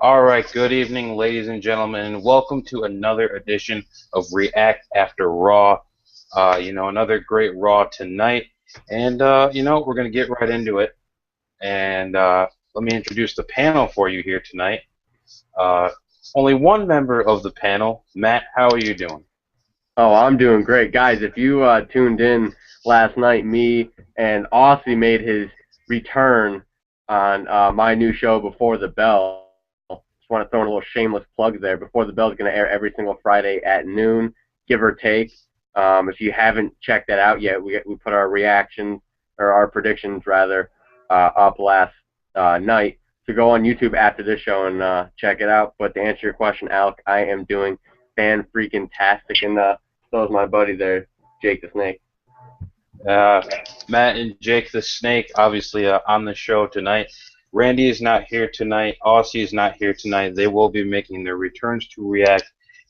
All right, good evening, ladies and gentlemen, and welcome to another edition of React After Raw. Another great Raw tonight, and we're gonna get right into it. And let me introduce the panel for you here tonight. Uh, Only one member of the panel, Matt. How are you doing? Oh, I'm doing great. Guys, if you tuned in last night, me and Aussie made his return on my new show, Before the Bell. Just want to throw in a little shameless plug there. Before the Bell is going to air every single Friday at noon, give or take. If you haven't checked that out yet, we put our reactions, or our predictions rather, up last night. So go on YouTube after this show and check it out. But to answer your question, Alec, I am doing fan-freaking-tastic, and so is my buddy there, Jake the Snake. Uh, Matt and Jake the Snake, obviously on the show tonight. Randy is not here tonight. Aussie is not here tonight. They will be making their returns to React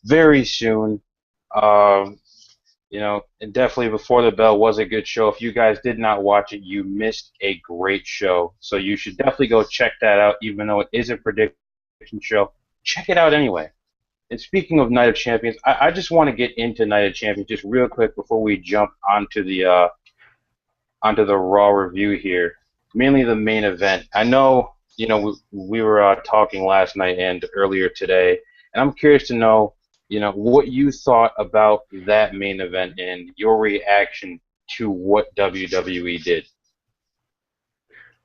very soon. Um, and definitely Before the Bell was a good show. If you guys did not watch it, you missed a great show. So you should definitely go check that out, even though it is a prediction show. Check it out anyway. And speaking of Night of Champions, I just want to get into Night of Champions just real quick before we jump onto the Raw review here. Mainly the main event. I know, we were talking last night and earlier today, and I'm curious to know, what you thought about that main event and your reaction to what WWE did.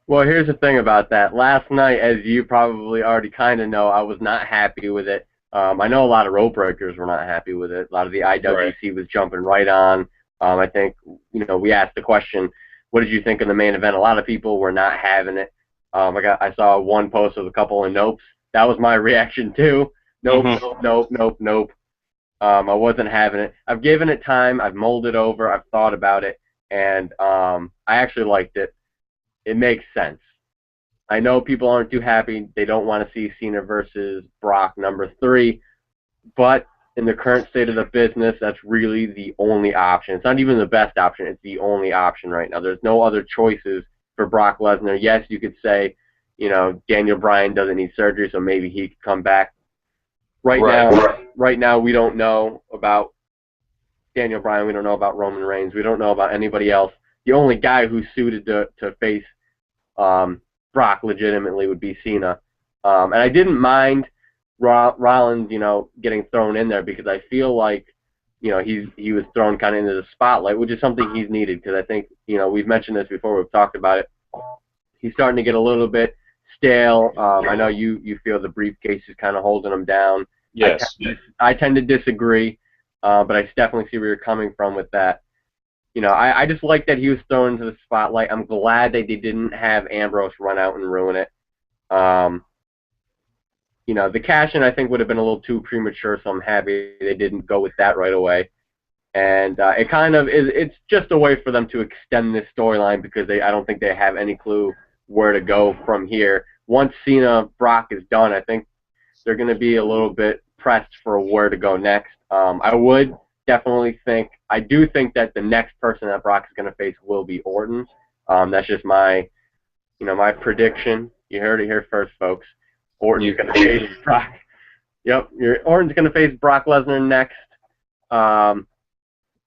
Well, here's the thing about that. Last night, as you probably already kind of know, I was not happy with it. I know a lot of rope breakers were not happy with it. A lot of the Right. IWC was jumping right on. I think, we asked the question, what did you think of the main event? A lot of people were not having it. I saw one post of a couple of nopes. That was my reaction too. Nope, Hmm. nope, nope, nope, nope. I wasn't having it. I've given it time. I've mulled it over. I've thought about it, and I actually liked it. It makes sense. I know people aren't too happy. They don't want to see Cena versus Brock #3, but in the current state of the business, that's really the only option. It's not even the best option. It's the only option right now. There's no other choices for Brock Lesnar. Yes, you could say, Daniel Bryan doesn't need surgery, so maybe he could come back. Right Right. now, right now, we don't know about Daniel Bryan. We don't know about Roman Reigns. We don't know about anybody else. The only guy who's suited to face Brock legitimately would be Cena. And I didn't mind Rollins, getting thrown in there because I feel like, he was thrown kind of into the spotlight, which is something he's needed because I think, we've mentioned this before. We've talked about it. He's starting to get a little bit stale. I know you feel the briefcase is kind of holding him down. Yes. I tend to disagree, but I definitely see where you're coming from with that. I just like that he was thrown into the spotlight. I'm glad that they didn't have Ambrose run out and ruin it. The cash-in I think would have been a little too premature, so I'm happy they didn't go with that right away. And it kind of is. It's just a way for them to extend this storyline because I don't think they have any clue where to go from here. Once Cena Brock is done, I think they're going to be a little bit pressed for where to go next. I do think that the next person that Brock is going to face will be Orton. That's just my prediction. You heard it here first, folks. Orton's going to face Brock. Yep, Orton's going to face Brock Lesnar next.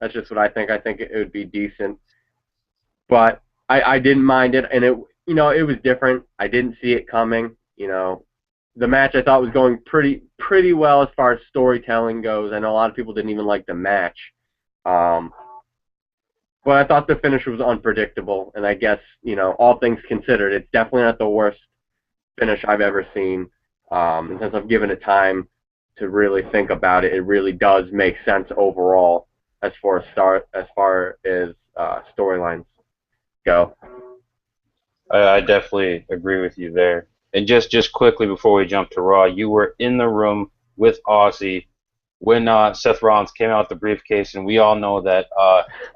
That's just what I think. I think it would be decent, but I didn't mind it, and it was different. I didn't see it coming. The match I thought was going pretty well as far as storytelling goes. I know a lot of people didn't even like the match, but I thought the finish was unpredictable. And I guess all things considered, it's definitely not the worst finish I've ever seen. And since I've given it time to really think about it, it really does make sense overall as far as storylines go. I definitely agree with you there. And just quickly before we jump to Raw, you were in the room with Aussie when Seth Rollins came out with the briefcase, and we all know that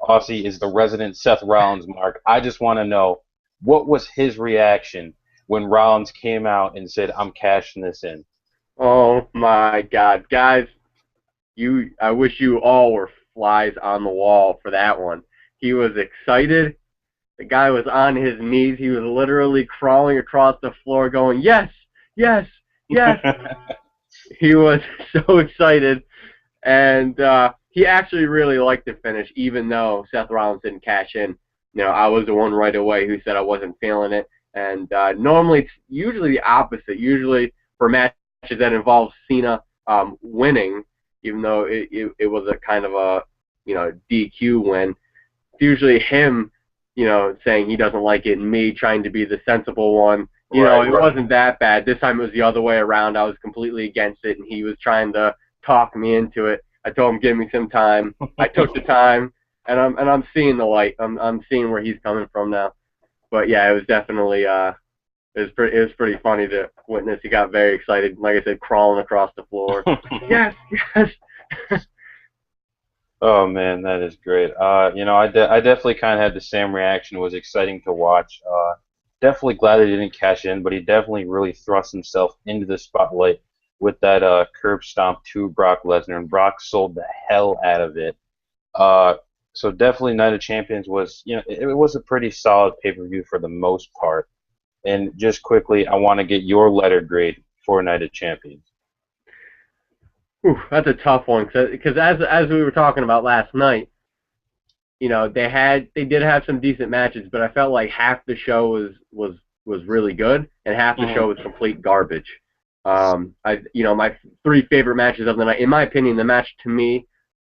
Aussie is the resident Seth Rollins mark. I just want to know, what was his reaction when Rollins came out and said, "I'm cashing this in"? Oh my God, guys! I wish you all were flies on the wall for that one. He was excited. The guy was on his knees. He was literally crawling across the floor going, yes, yes, Yes. He was so excited, and he actually really liked the finish, even though Seth Rollins didn't cash in. I was the one right away who said I wasn't feeling it, and normally it's usually the opposite. Usually for matches that involve Cena winning, even though it was a kind of a DQ win, it's usually him saying he doesn't like it, and me trying to be the sensible one. It wasn't that bad. This time it was the other way around. I was completely against it, and he was trying to talk me into it. I told him, give me some time. I took the time, and I'm seeing the light. I'm seeing where he's coming from now. But yeah, it was definitely it was pretty funny to witness. He got very excited, like I said, crawling across the floor. Yes, yes. Oh man, that is great. I definitely kind of had the same reaction. It was exciting to watch. Definitely glad he didn't cash in, but he definitely really thrust himself into the spotlight with that curb stomp to Brock Lesnar, and Brock sold the hell out of it. Uh, so definitely Night of Champions was, it was a pretty solid pay-per-view for the most part. And just quickly, I want to get your letter grade for Night of Champions. Ooh, that's a tough one because as we were talking about last night, they did have some decent matches, but I felt like half the show was really good and half the show was complete garbage. My three favorite matches of the night, in my opinion, the match to me,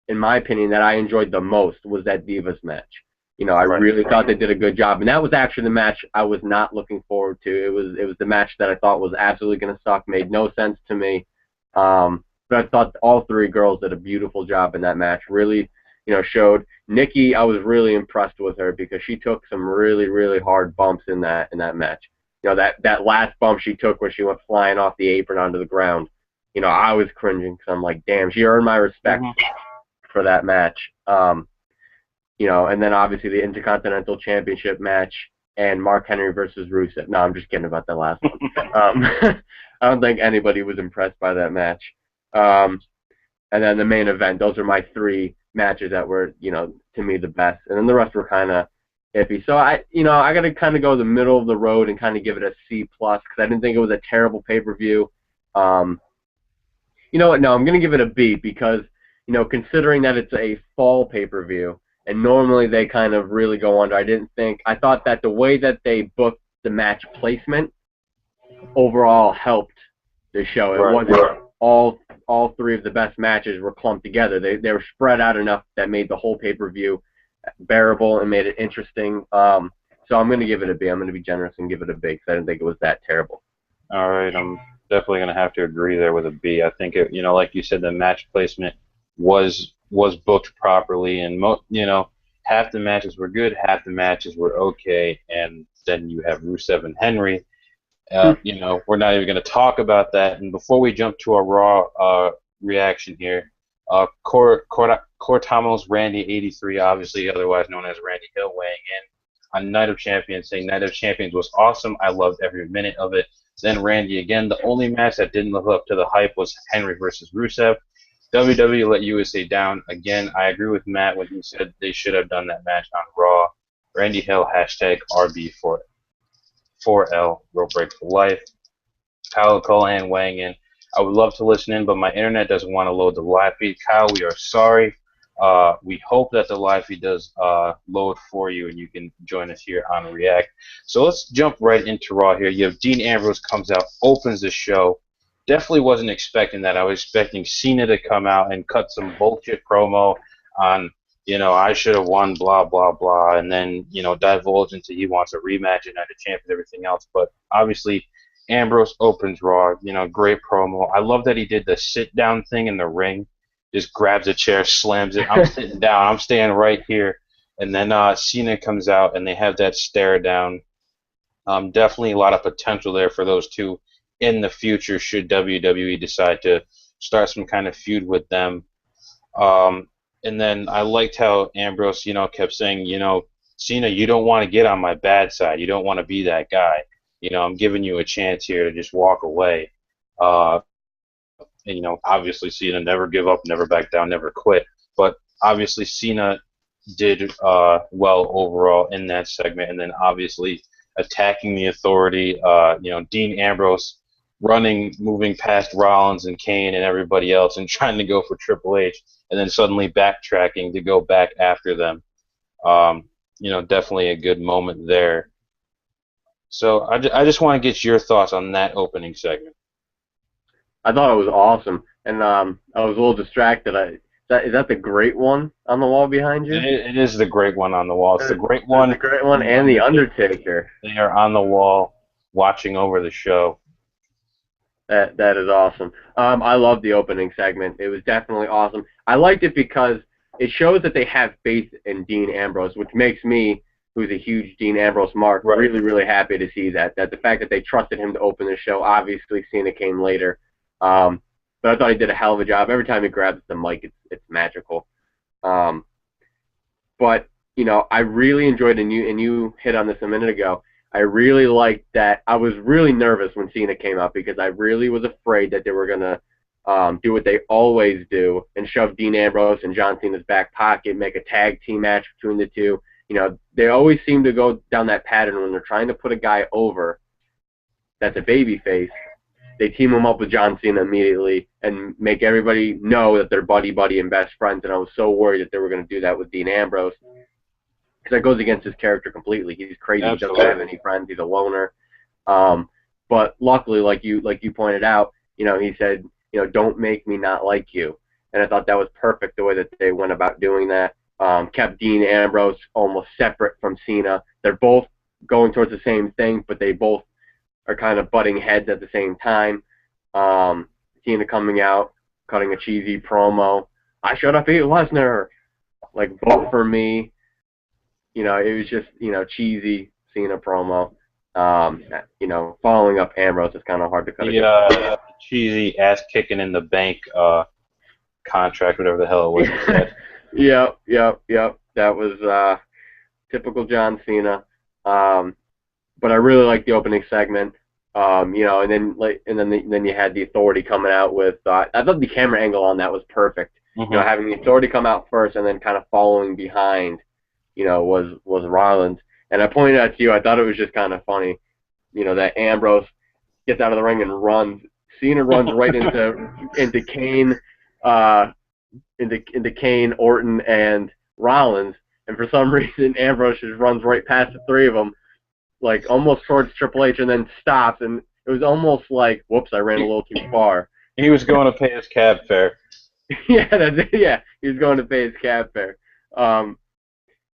in my opinion, that I enjoyed the most was that Divas match. I really thought they did a good job, and that was actually the match I was not looking forward to. It was the match that I thought was absolutely going to suck, made no sense to me. But I thought all three girls did a beautiful job in that match. Really, showed. Nikki, I was really impressed with her because she took some really, really hard bumps in that match. That last bump she took where she went flying off the apron onto the ground. I was cringing because I'm like, damn, she earned my respect for that match. And then obviously the Intercontinental Championship match and Mark Henry versus Rusev. No, I'm just kidding about that last one. I don't think anybody was impressed by that match. And then the main event. Those are my three matches that were, to me the best. And then the rest were kind of iffy. So I got to kind of go the middle of the road and kind of give it a C plus because I didn't think it was a terrible pay-per-view. You know what? No, I'm going to give it a B because, considering that it's a fall pay-per-view and normally they kind of really go under, I thought that the way that they booked the match placement overall helped the show. It wasn't all three of the best matches were clumped together. They were spread out enough that made the whole pay-per-view bearable and made it interesting. So I'm going to give it a B. I'm going to be generous and give it a B because I didn't think it was that terrible. All right, I'm definitely going to have to agree there with a B. I think it, like you said, the match placement was booked properly, and half the matches were good, half the matches were okay, and then you have Rusev and Henry. We're not even going to talk about that. And before we jump to our Raw reaction here, Cortamos Randy 83, obviously otherwise known as Randy Hill, weighing in on Night of Champions, saying Night of Champions was awesome. I loved every minute of it. Then Randy again. The only match that didn't live up to the hype was Henry versus Rusev. WWE let USA down. Again, I agree with Matt when he said they should have done that match on Raw. Randy Hill, #RB for 4L, Rope Break for Life. Kyle Collahan weighing in. I would love to listen in, but my internet doesn't want to load the live feed. Kyle, we are sorry. We hope that the live feed does load for you and you can join us here on React. So let's jump right into Raw here. You have Dean Ambrose comes out, opens the show. Definitely wasn't expecting that. I was expecting Cena to come out and cut some bullshit promo on, I should have won, blah, blah, blah, and then, divulge into he wants a rematch at Night of Champions, everything else. But obviously, Ambrose opens Raw, great promo. I love that he did the sit-down thing in the ring. Just grabs a chair, slams it. I'm sitting down. I'm staying right here. And then Cena comes out, and they have that stare down. Definitely a lot of potential there for those two in the future should WWE decide to start some kind of feud with them. And then I liked how Ambrose, kept saying, Cena, you don't want to get on my bad side. You don't want to be that guy. I'm giving you a chance here to just walk away. And, obviously Cena never give up, never back down, never quit. But obviously Cena did well overall in that segment. And then obviously attacking the Authority, Dean Ambrose moving past Rollins and Kane and everybody else and trying to go for Triple H, and then suddenly backtracking to go back after them. Um, definitely a good moment there. So I just want to get your thoughts on that opening segment. I thought it was awesome, and I was a little distracted. Is that the great one on the wall behind you? It is the great one on the wall. It's the great It's one. the great one and the Undertaker. They are on the wall watching over the show. That is awesome. I love the opening segment. It was definitely awesome. I liked it because it shows that they have faith in Dean Ambrose, which makes me, who's a huge Dean Ambrose mark, Right. really, really happy to see that. That the fact that they trusted him to open the show. Obviously, Cena came later, but I thought he did a hell of a job. Every time he grabs the mic, it's magical. But I really enjoyed, and you hit on this a minute ago. I really liked that. I was really nervous when Cena came out because I really was afraid that they were going to do what they always do and shove Dean Ambrose in John Cena's back pocket, make a tag team match between the two. They always seem to go down that pattern when they're trying to put a guy over that's a babyface. They team him up with John Cena immediately and make everybody know that they're buddy and best friends. And I was so worried that they were going to do that with Dean Ambrose because that goes against his character completely. He's crazy. Absolutely. He doesn't have any friends. He's a loner. But luckily, like you pointed out, he said, don't make me not like you. And I thought that was perfect the way that they went about doing that. Kept Dean Ambrose almost separate from Cena. They're both going towards the same thing, but they both are kind of butting heads at the same time. Cena coming out, cutting a cheesy promo. I should have beat Lesnar. Like, vote for me. It was just, cheesy Cena promo. Following up Ambrose is kind of hard to cut. The cheesy ass kicking in the bank contract, whatever the hell it was. Yep. That was typical John Cena. But I really liked the opening segment. And then you had the Authority coming out with. I thought the camera angle on that was perfect. Mm-hmm. Having the Authority come out first and then kind of following behind, was Rollins. And I pointed out to you, I thought it was just kind of funny, that Ambrose gets out of the ring and runs. Cena runs right into Kane, into Kane, Orton, and Rollins. And for some reason, Ambrose just runs right past the three of them, like almost towards Triple H, and then stops. And it was almost like, whoops, I ran a little too far. He was going to pay his cab fare. Yeah, he was going to pay his cab fare.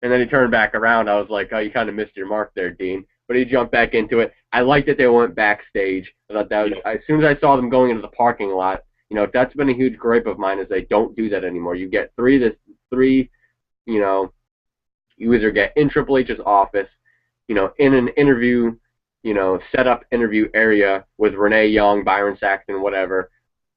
And then he turned back around. I was like, oh, you kind of missed your mark there, Dean. But he jumped back into it. I liked that they went backstage. I thought that was, as soon as I saw them going into the parking lot, that's been a huge gripe of mine is they don't do that anymore. You get three, you either get in Triple H's office, in an interview, set up interview area with Renee Young, Byron Saxton, whatever,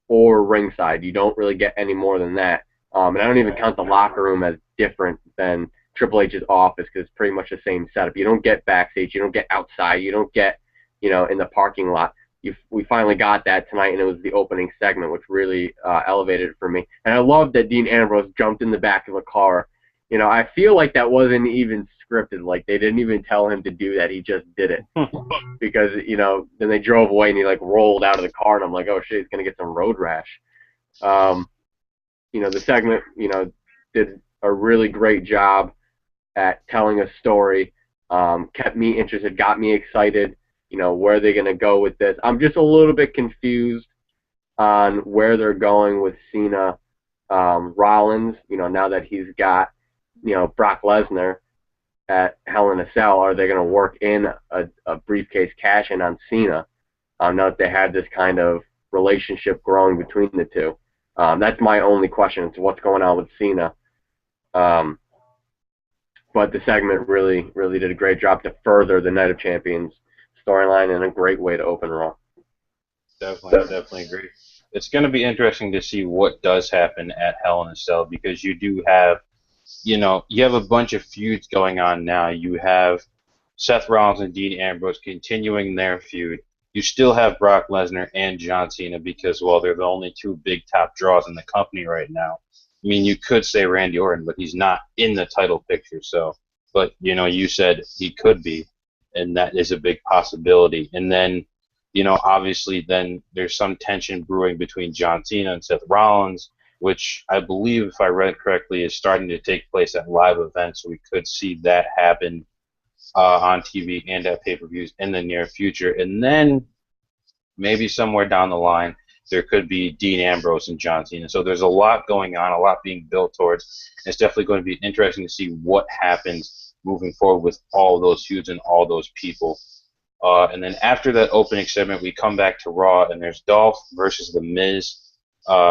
or ringside. You don't really get any more than that. And I don't even count the locker room as different than Triple H's office because it's pretty much the same setup. You don't get backstage. You don't get outside. You don't get, in the parking lot. We finally got that tonight, and it was the opening segment, which really elevated it for me. And I love that Dean Ambrose jumped in the back of a car. I feel like that wasn't even scripted. Like, they didn't even tell him to do that. He just did it. Because, then they drove away, and he, rolled out of the car, and I'm like, oh, shit, he's going to get some road rash. The segment, did a really great job at telling a story, kept me interested, got me excited, where are they going to go with this? I'm just a little bit confused on where they're going with Cena, Rollins, now that he's got, Brock Lesnar at Hell in a Cell. Are they going to work in a briefcase cash-in on Cena, now that they have this kind of relationship growing between the two? That's my only question. It's what's going on with Cena. But the segment really, really did a great job to further the Night of Champions storyline and a great way to open Raw. Definitely agree. It's going to be interesting to see what does happen at Hell in a Cell because you do have, you have a bunch of feuds going on now. You have Seth Rollins and Dean Ambrose continuing their feud. You still have Brock Lesnar and John Cena because, well, they're the only two big top draws in the company right now. I mean, you could say Randy Orton, but he's not in the title picture. So, but you said he could be, and that is a big possibility. And then obviously then there's some tension brewing between John Cena and Seth Rollins, which I believe, if I read correctly, is starting to take place at live events. So we could see that happen on TV and at pay-per-views in the near future. And then maybe somewhere down the line, there could be Dean Ambrose and John Cena. So there's a lot going on, a lot being built towards. It's definitely going to be interesting to see what happens moving forward with all those feuds and all those people. And then after that opening segment, we come back to Raw, and there's Dolph versus The Miz.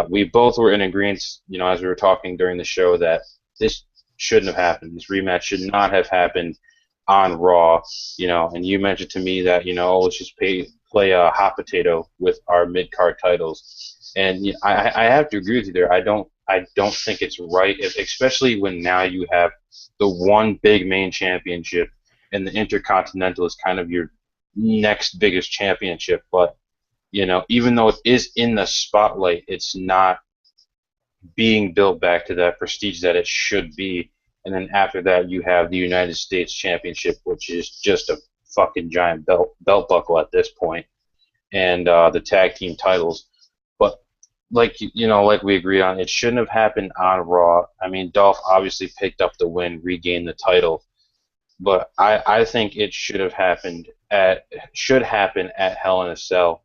We both were in agreement, as we were talking during the show, that this shouldn't have happened. This rematch should not have happened on Raw. And you mentioned to me that, let's just play a hot potato with our mid-card titles. And I have to agree with you there. I don't think it's right, especially when now you have the one big main championship, and the Intercontinental is kind of your next biggest championship. But even though it is in the spotlight, it's not being built back to that prestige that it should be. And then after that, you have the United States Championship, which is just a fucking giant belt buckle at this point, and the tag team titles. But like we agreed on, it shouldn't have happened on Raw. I mean, Dolph obviously picked up the win, regained the title, but I think it should happen at Hell in a Cell.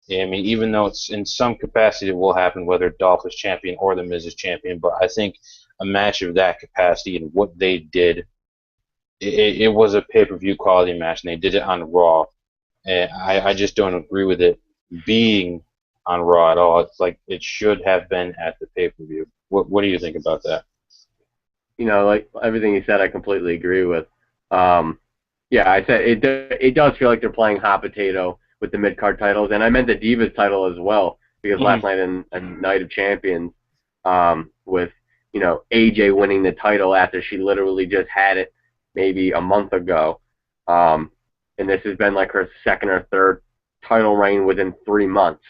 I mean, even though it's in some capacity it will happen whether Dolph is champion or The Miz is champion, but I think a match of that capacity and what they did, it was a pay-per-view quality match, and they did it on Raw. And I just don't agree with it being on Raw at all. It's like it should have been at the pay-per-view. What do you think about that? Like everything you said, I completely agree with. Yeah, I said it does feel like they're playing hot potato with the mid-card titles, and I meant the Divas title as well, because last night in Night of Champions, with AJ winning the title after she literally just had it maybe a month ago, and this has been like her second or third title reign within 3 months.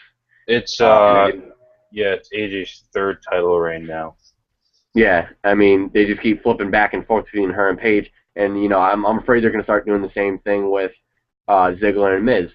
It's it's AJ's third title reign now. Yeah, I mean, they just keep flipping back and forth between her and Paige, and I'm afraid they're going to start doing the same thing with Ziggler and Miz.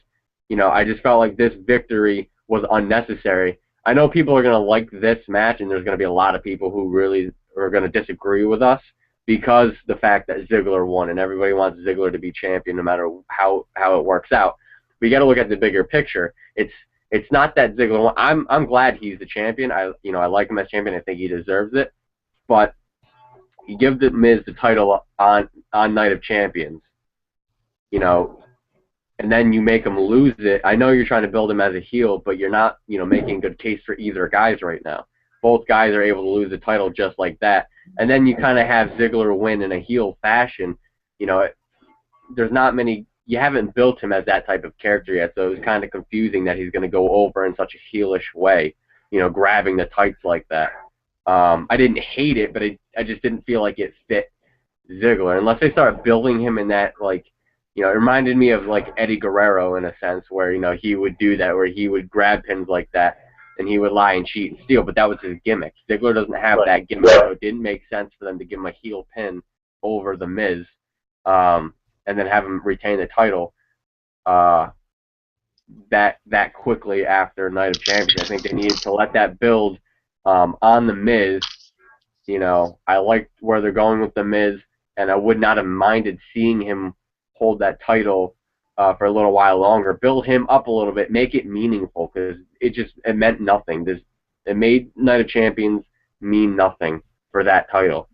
I just felt like this victory was unnecessary. I know people are going to like this match, and there's going to be a lot of people who really are going to disagree with us because the fact that Ziggler won, and everybody wants Ziggler to be champion no matter how it works out. We got to look at the bigger picture. It's not that Ziggler won. I'm glad he's the champion. I like him as champion. I think he deserves it. But you give the Miz the title on Night of Champions, and then you make him lose it. I know you're trying to build him as a heel, but you're not, making good case for either guys right now. Both guys are able to lose the title just like that. And then you kind of have Ziggler win in a heel fashion. There's not many, you haven't built him as that type of character yet, so it was kind of confusing that he's going to go over in such a heelish way, grabbing the tights like that. I didn't hate it, but I just didn't feel like it fit Ziggler. Unless they start building him in that, it reminded me of like Eddie Guerrero in a sense, where he would do that, where he would grab pins like that, and he would lie and cheat and steal. But that was his gimmick. Ziggler doesn't have that gimmick, so it didn't make sense for them to give him a heel pin over the Miz, and then have him retain the title that quickly after Night of Champions. I think they needed to let that build on the Miz. I liked where they're going with the Miz, and I would not have minded seeing him hold that title for a little while longer. Build him up a little bit, make it meaningful, because it meant nothing. It made Night of Champions mean nothing for that title.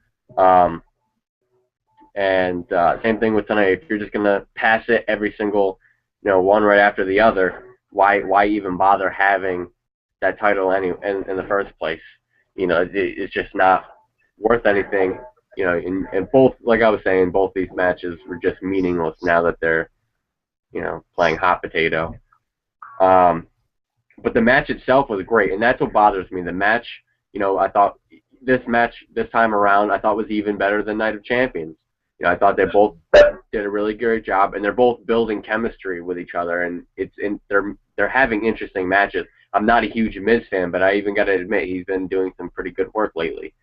And same thing with tonight. If you're just gonna pass it every single, one right after the other, why even bother having that title in the first place? It's just not worth anything. And both, like I was saying, both these matches were just meaningless now that they're, playing hot potato. But the match itself was great, and that's what bothers me. The match, I thought this match this time around, I thought was even better than Night of Champions. I thought they both did a really great job, and they're both building chemistry with each other, and they're having interesting matches. I'm not a huge Miz fan, but I even got to admit he's been doing some pretty good work lately.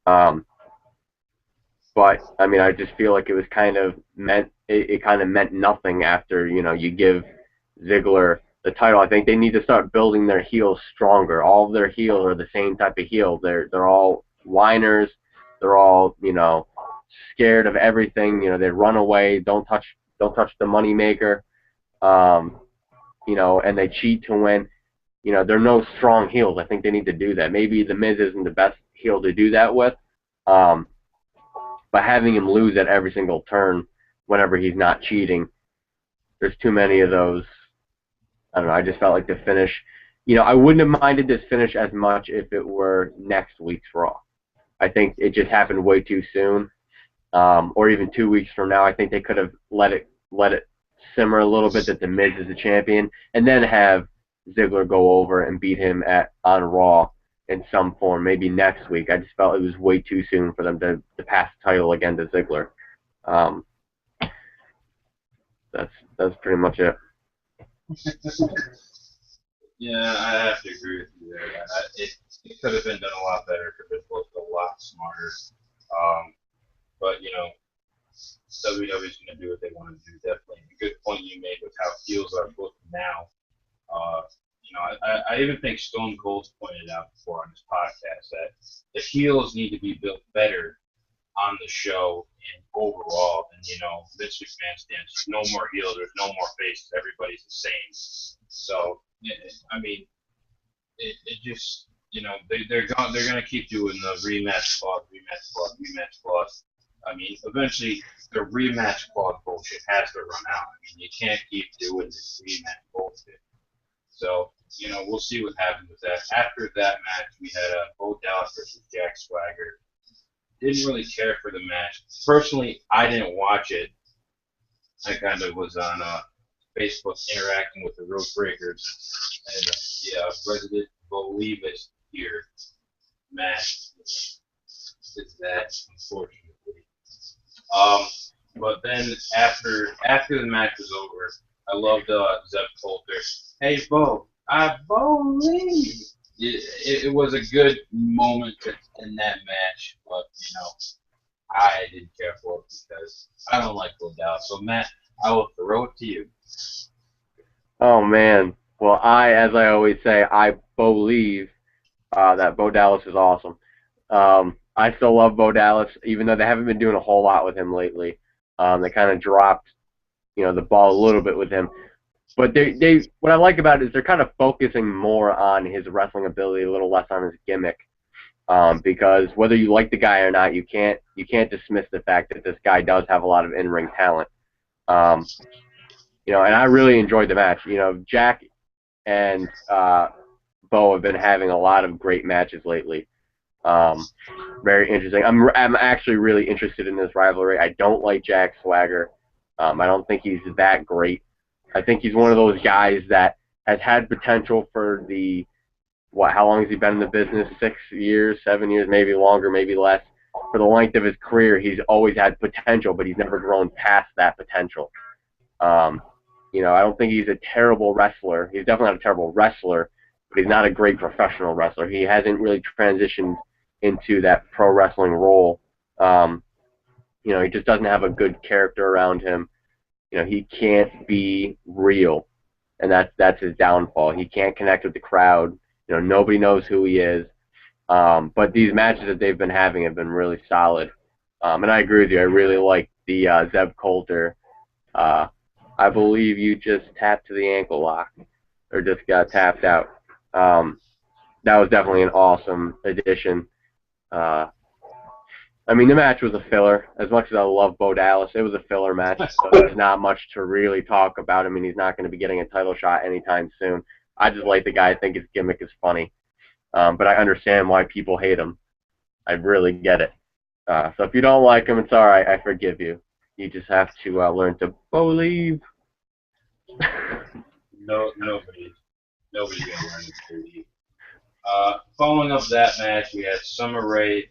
But I mean, I just feel like it was kind of meant. It kind of meant nothing after you give Ziggler the title. I think they need to start building their heels stronger. All of their heels are the same type of heel. They're all whiners. They're all, you know, scared of everything. You know, they run away. Don't touch the moneymaker. You know, and they cheat to win. You know, they're no strong heels. I think they need to do that. Maybe The Miz isn't the best heel to do that with, but having him lose at every single turn whenever he's not cheating, there's too many of those. I don't know. I just felt like the finish. You know, I wouldn't have minded this finish as much if it were next week's Raw. I think it just happened way too soon, or even 2 weeks from now. I think they could have let it simmer a little bit that The Miz is the champion, and then have Ziggler go over and beat him on Raw in some form, maybe next week. I just felt it was way too soon for them to pass the title again to Ziggler. That's pretty much it. Yeah, I have to agree with you there. It could have been done a lot better. It could have been booked a lot smarter. But, you know, WWE's going to do what they want to do. Definitely a good point you made with how heels are booked now. You know, I even think Stone Cold's pointed out before on his podcast that the heels need to be built better on the show and overall. And, you know, Vince McMahon stands, no more heels, there's no more faces, everybody's the same. So, I mean, it just, you know, they're going to keep doing the rematch clause. I mean, eventually the rematch clause bullshit has to run out. I mean, you can't keep doing this rematch bullshit. So, you know, we'll see what happens with that. After that match, we had Bo Dallas versus Jack Swagger. Didn't really care for the match. Personally, I didn't watch it. I kind of was on Facebook interacting with the Road Breakers. And Resident Believe It here match is that, unfortunately. But then after the match was over, I loved Zeb Coulter. Hey, Bo, I believe. It was a good moment in that match, but, you know, I didn't care for it because I don't like Bo Dallas. So, Matt, I will throw it to you. Oh, man. Well, as I always say, I believe that Bo Dallas is awesome. I still love Bo Dallas, even though they haven't been doing a whole lot with him lately. They kind of dropped, you know, the ball a little bit with him. But they what I like about it is they're kind of focusing more on his wrestling ability, a little less on his gimmick. Because whether you like the guy or not, you can't dismiss the fact that this guy does have a lot of in-ring talent. You know, and I really enjoyed the match. You know, Jack and Bo have been having a lot of great matches lately. Very interesting. I'm actually really interested in this rivalry. I don't like Jack Swagger. I don't think he's that great. I think he's one of those guys that has had potential for how long has he been in the business? 6 years, 7 years, maybe longer, maybe less. For the length of his career, he's always had potential, but he's never grown past that potential. You know, I don't think he's a terrible wrestler. He's definitely not a terrible wrestler, but he's not a great professional wrestler. He hasn't really transitioned into that pro wrestling role. You know, he just doesn't have a good character around him. You know, he can't be real, and that's his downfall. He can't connect with the crowd. You know, nobody knows who he is. But these matches that they've been having have been really solid. And I agree with you. I really like the Zeb Coulter. I believe you just tapped to the ankle lock, or just got tapped out. That was definitely an awesome addition. I mean, the match was a filler. As much as I love Bo Dallas, it was a filler match. So there's not much to really talk about. I mean, he's not going to be getting a title shot anytime soon. I just like the guy. I think his gimmick is funny. But I understand why people hate him. I really get it. So if you don't like him, it's all right. I forgive you. You just have to learn to believe. Nobody's going to learn to believe. Following up that match, we had Summer Rae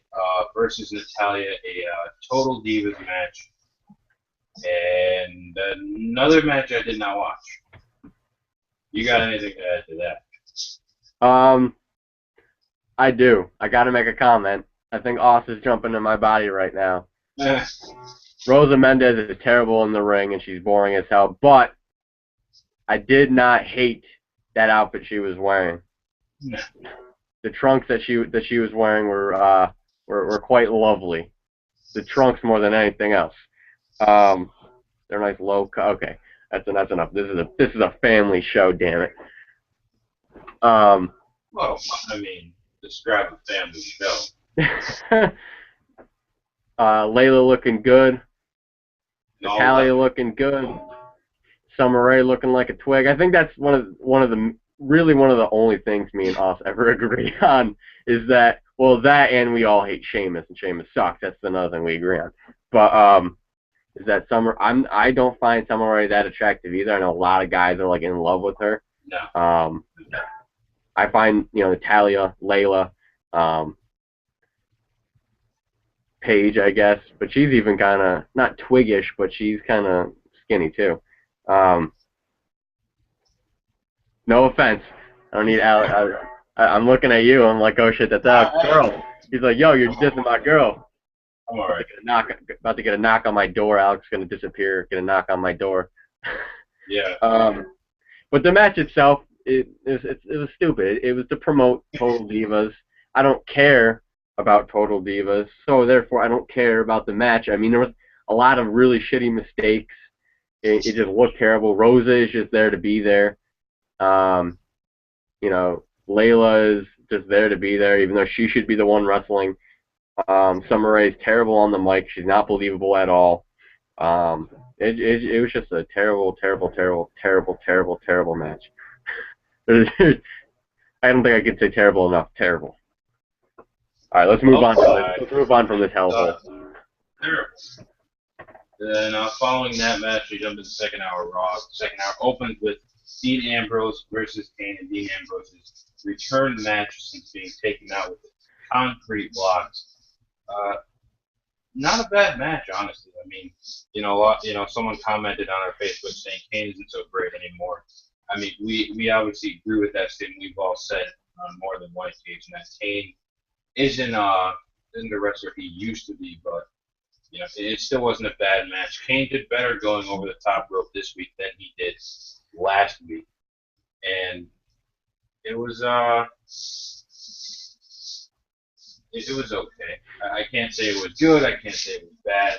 versus Natalya, a Total Divas match. And another match I did not watch. You got anything to add to that? I do. I got to make a comment. I think Austin's jumping in my body right now. Rosa Mendez is terrible in the ring, and she's boring as hell. But I did not hate that outfit she was wearing. No. The trunks that she was wearing were quite lovely. The trunks more than anything else. They're nice low. Okay, that's enough. This is a family show. Damn it. Well, I mean, describe a family show. Layla looking good. Natalya looking good. Summer Rae looking like a twig. I think that's one of the only things me and Oz ever agree on is that, well, that and we all hate Sheamus, and Sheamus sucks. That's another thing we agree on. But is that I don't find Summer Rae that attractive either. I know a lot of guys are like in love with her. No. I find, Natalya, Layla, Paige, I guess, but she's even kind of not twiggish, but she's kind of skinny too. No offense. I don't need Alex. I'm looking at you. I'm like, oh shit, that's Alex girl. He's like, yo, you're dissing my girl. I'm alright. About to get a knock on my door. Alex is gonna disappear. Get a knock on my door. Yeah. But the match itself, it was stupid. It was to promote Total Divas. I don't care about Total Divas, so therefore I don't care about the match. I mean, there was a lot of really shitty mistakes. It just looked terrible. Rosa is just there to be there. Layla is just there to be there, even though she should be the one wrestling. Summer Rae is terrible on the mic. She's not believable at all. It was just a terrible, terrible, terrible, terrible, terrible, terrible match. I don't think I could say terrible enough. Terrible. All right, let's move on. Let's move on from this hellhole. Terrible. Then following that match, we jumped into the second hour Raw. The second hour opened with Dean Ambrose versus Kane, and Dean Ambrose's return match since being taken out with concrete blocks. Not a bad match, honestly. I mean, someone commented on our Facebook saying Kane isn't so great anymore. I mean, we obviously agree with that statement. We've all said on more than one occasion that Kane isn't the wrestler he used to be, but it still wasn't a bad match. Kane did better going over the top rope this week than he did last week, and it was it was okay. I can't say it was good. I can't say it was bad.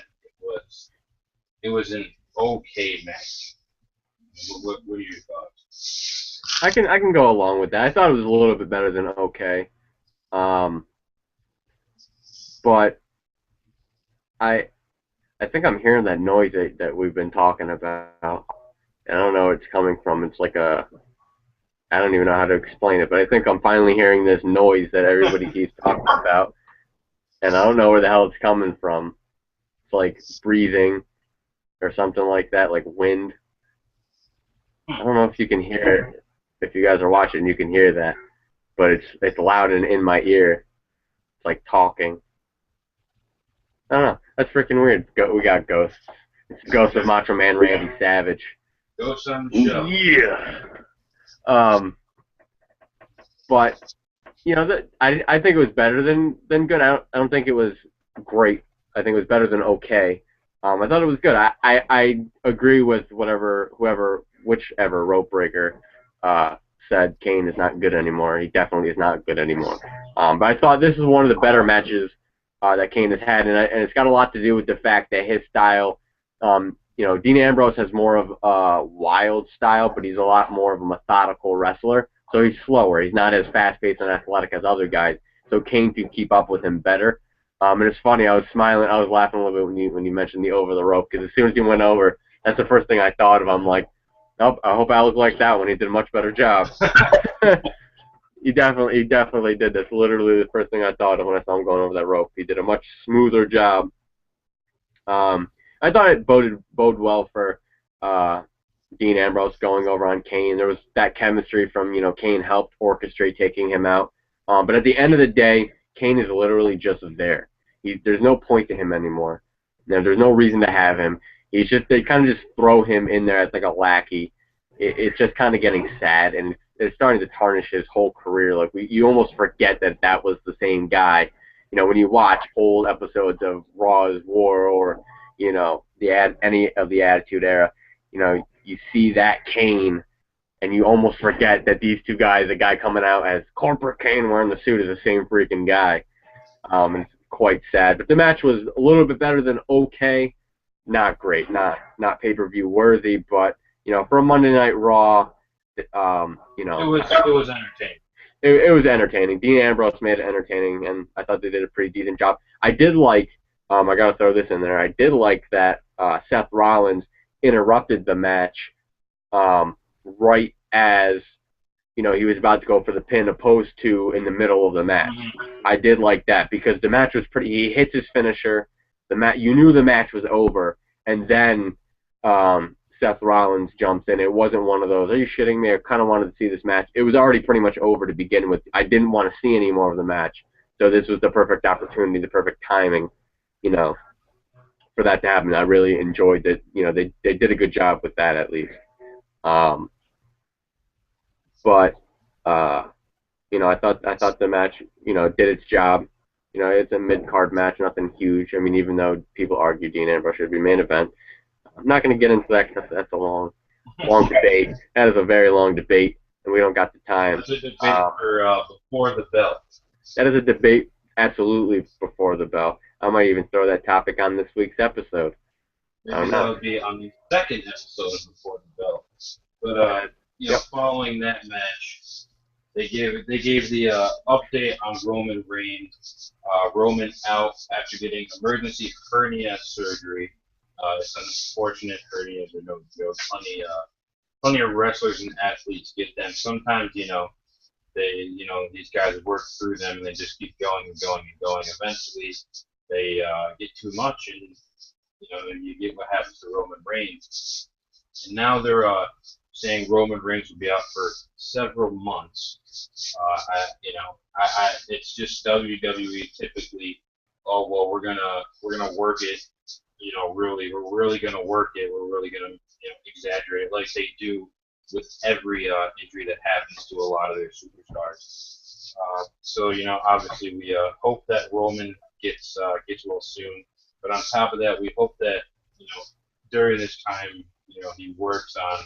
It was an okay match. What are your thoughts? I can go along with that. I thought it was a little bit better than okay, but I think I'm hearing that noise that we've been talking about. I don't know where it's coming from. It's like I don't even know how to explain it, but I think I'm finally hearing this noise that everybody keeps talking about, and I don't know where the hell it's coming from. It's like breathing or something like that, like wind. I don't know if you can hear it. If you guys are watching, you can hear that, but it's loud and in my ear. It's like talking. I don't know. That's freaking weird. We got ghosts. It's the ghost of Macho Man Randy Savage. Ghost on the show. Yeah. But I think it was better than good. I don't think it was great. I think it was better than okay. I thought it was good. I agree with whichever rope breaker said Kane is not good anymore. He definitely is not good anymore. But I thought this is one of the better matches that Kane has had, and it's got a lot to do with the fact that his style, Dean Ambrose has more of a wild style, but he's a lot more of a methodical wrestler. So he's slower. He's not as fast-paced and athletic as other guys. So Kane can keep up with him better. And it's funny. I was smiling. I was laughing a little bit when you mentioned the over the rope, because as soon as he went over, that's the first thing I thought of. I'm like, nope. I hope I look like that one. He did a much better job. He definitely did. That's literally the first thing I thought of when I saw him going over that rope. He did a much smoother job. I thought it boded well for Dean Ambrose going over on Kane. There was that chemistry from, Kane helped orchestrate taking him out. But at the end of the day, Kane is literally just there. There's no point to him anymore. There's no reason to have him. They kind of just throw him in there as like a lackey. It's just kind of getting sad, and it's starting to tarnish his whole career. Like you almost forget that was the same guy. When you watch old episodes of Raw's War or any of the Attitude Era, you see that Kane and you almost forget that these two guys, the guy coming out as Corporate Kane wearing the suit, is the same freaking guy. And it's quite sad. But the match was a little bit better than okay. Not great, not pay-per-view worthy, but for a Monday Night Raw, it was entertaining. It was entertaining. Dean Ambrose made it entertaining, and I thought they did a pretty decent job. I did like, I got to throw this in there, I did like that Seth Rollins interrupted the match right as, he was about to go for the pin, opposed to in the middle of the match. Mm-hmm. I did like that because the match was he hits his finisher, you knew the match was over, and then Seth Rollins jumps in. It wasn't one of those, are you shitting me? I kind of wanted to see this match. It was already pretty much over to begin with. I didn't want to see any more of the match. So this was the perfect opportunity, the perfect timing, for that to happen. I really enjoyed that. They did a good job with that at least. But I thought the match, did its job. It's a mid-card match, nothing huge. I mean, even though people argue Dean Ambrose should be main event, I'm not going to get into that because that's a long debate. That is a very long debate, and we don't got the time. It's a debate for before the bell. That is a debate absolutely before the bell. I might even throw that topic on this week's episode. Maybe that'll be on the second episode of Before the Bell. But following that match, they gave the update on Roman Reigns. Roman out after getting emergency hernia surgery. It's an unfortunate hernia. There's no joke. Plenty of wrestlers and athletes get them. Sometimes these guys work through them and they just keep going and going and going. Eventually, they get too much, and you get what happens to Roman Reigns. And now they're saying Roman Reigns will be out for several months. It's just WWE typically. Oh well, we're gonna work it. We're really gonna work it. We're really gonna exaggerate it like they do with every injury that happens to a lot of their superstars. Obviously we hope that Roman gets well soon. But on top of that, we hope that during this time he works on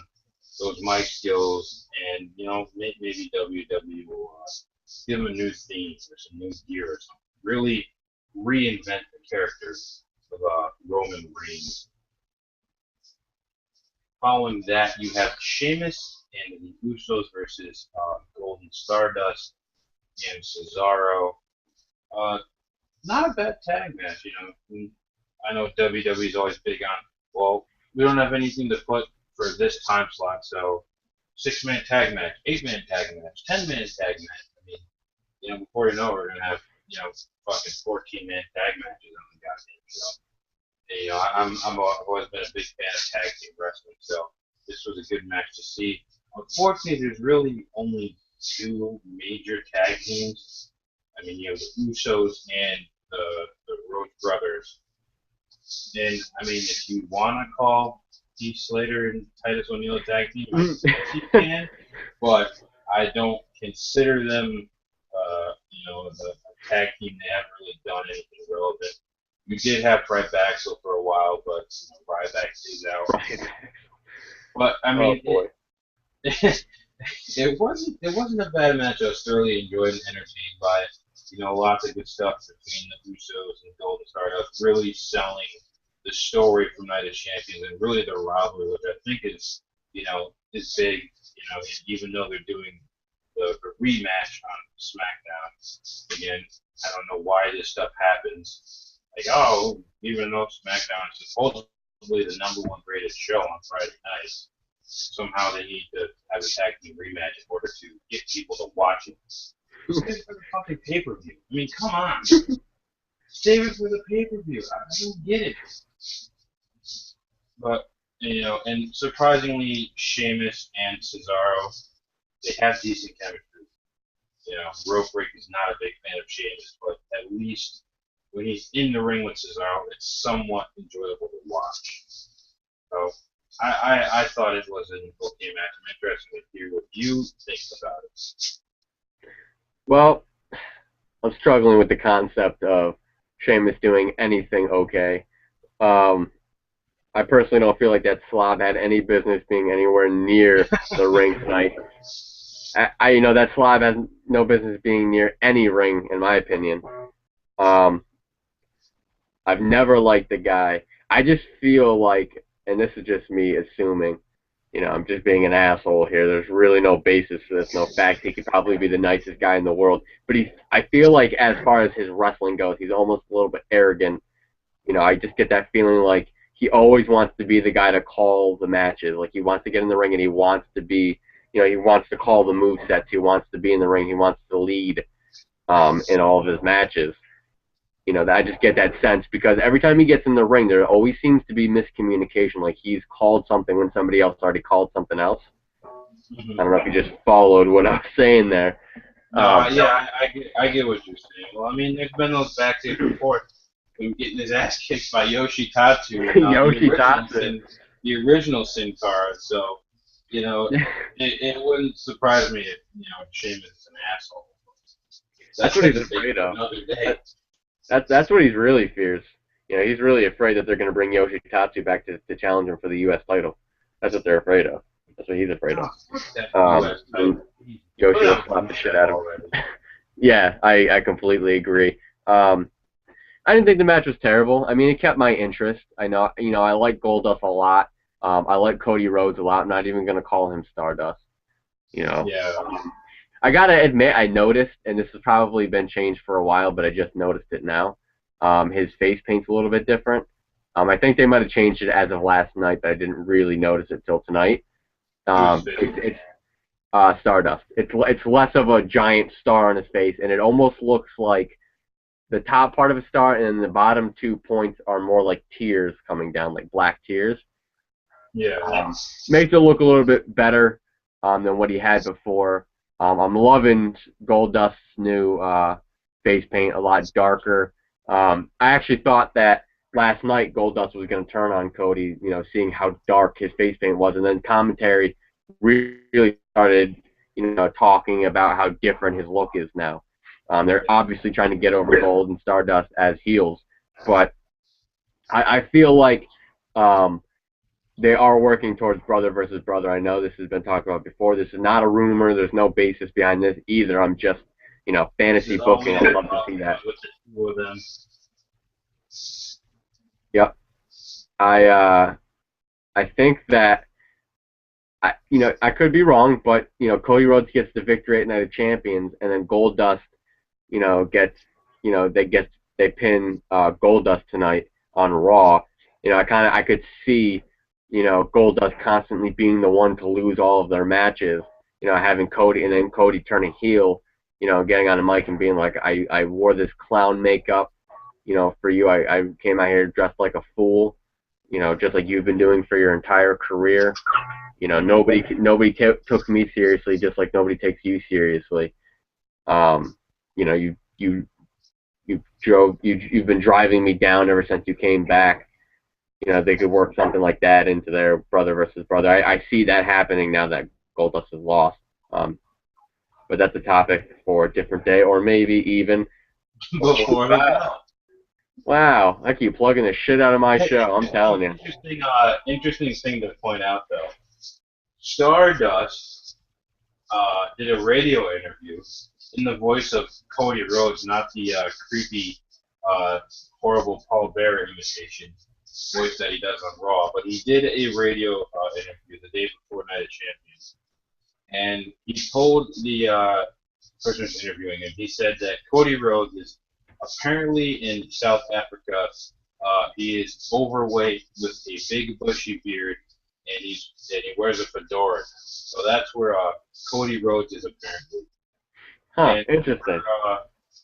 those mic skills, and maybe WWE will give him a new theme or some new gear or something. Really reinvent the character of Roman Reigns. Following that, you have Sheamus and the Usos versus Golden Stardust and Cesaro. Not a bad tag match, I know WWE's always big on, well, we don't have anything to put for this time slot, so 6-man tag match, 8-man tag match, 10-man tag match. I mean, before you know it, we're going to have, fucking 14-man tag matches on the goddamn show. I've always been a big fan of tag team wrestling, so this was a good match to see. Unfortunately, there's really only 2 major tag teams. I mean, you have the Usos and the Roach Brothers. And, I mean, if you want to call Heath Slater and Titus O'Neil a tag team, I guess you can, but I don't consider them, a tag team. They haven't really done anything relevant. We did have Ryback for a while, but Ryback is out. Right. But, I mean, it wasn't a bad match. I was thoroughly enjoyed and entertained by it. Lots of good stuff between the Usos and Golden Stardust, really selling the story from Night of Champions and really the rivalry, which I think is big. Even though they're doing the rematch on SmackDown again, I don't know why this stuff happens. Even though SmackDown is supposedly the #1 rated show on Friday nights, somehow they need to have a tag team rematch in order to get people to watch it. Save it for the fucking pay-per-view. I mean, come on. Save it for the pay-per-view. I don't get it. But, and surprisingly, Sheamus and Cesaro, they have decent chemistry. Rope Break is not a big fan of Sheamus, but at least when he's in the ring with Cesaro, it's somewhat enjoyable to watch. So, I thought it was an okay match. I'm interested to hear what you think about it. Well, I'm struggling with the concept of Sheamus doing anything okay. I personally don't feel like that slob had any business being anywhere near the ring tonight. That slob has no business being near any ring, in my opinion. I've never liked the guy. I just feel like, and this is just me assuming, I'm just being an asshole here. There's really no basis for this, no facts. He could probably be the nicest guy in the world, but I feel like as far as his wrestling goes, he's almost a little bit arrogant. I just get that feeling like he always wants to be the guy to call the matches. Like he wants to get in the ring and he wants to be, he wants to call the movesets. He wants to be in the ring. He wants to lead in all of his matches. I just get that sense because every time he gets in the ring, there always seems to be miscommunication. Like he's called something when somebody else already called something else. I don't know if you just followed what I was saying there. Yeah, I get what you're saying. Well, I mean, there's been those backstage reports of him getting his ass kicked by Yoshitatsu. The original Sin Cara. So, it wouldn't surprise me if, Sheamus is an asshole. That's what he's afraid of. That's what he's really fears. He's really afraid that they're going to bring Yoshitatsu back to challenge him for the U.S. title. That's what they're afraid of. That's what he's afraid of. Yoshi will slap the shit out of him. Yeah, I completely agree. I didn't think the match was terrible. I mean, it kept my interest. I like Goldust a lot. I like Cody Rhodes a lot. I'm not even going to call him Stardust. Yeah. I gotta admit, I noticed, and this has probably been changed for a while, but I just noticed it now. His face paint's a little bit different. I think they might have changed it as of last night, but I didn't really notice it till tonight. It's Stardust. It's less of a giant star on his face, and it almost looks like the top part of a star, and the bottom 2 points are more like tears coming down, like black tears. Yeah. Makes it look a little bit better than what he had before. I'm loving Goldust's new face paint, a lot darker. I actually thought that last night Goldust was going to turn on Cody, seeing how dark his face paint was, and then commentary really started, talking about how different his look is now. They're obviously trying to get over Gold and Stardust as heels, but I feel like they are working towards brother versus brother. I know this has been talked about before. This is not a rumor. There's no basis behind this either. I'm just, fantasy booking. I'd love to see that. Yep. I think that, I could be wrong, but, Cody Rhodes gets the victory at Night of Champions, and then Goldust, gets, they pin Goldust tonight on Raw. I could see, Goldust constantly being the one to lose all of their matches, having Cody, and then Cody turning heel, getting on the mic and being like, I wore this clown makeup, for you. I came out here dressed like a fool, just like you've been doing for your entire career. Nobody took me seriously, just like nobody takes you seriously. You've been driving me down ever since you came back. They could work something like that into their brother versus brother. I see that happening now that Goldust is lost. But that's a topic for a different day, or maybe even before that. Wow, I keep plugging the shit out of my show. I'm telling you. Interesting thing to point out, though. Stardust did a radio interview in the voice of Cody Rhodes, not the creepy, horrible Paul Bearer imitation voice that he does on Raw, but he did a radio interview the day before Night of Champions, and he told the person who's interviewing him, he said that Cody Rhodes is apparently in South Africa. He is overweight with a big bushy beard, and he wears a fedora. So that's where Cody Rhodes is apparently. Huh, interesting.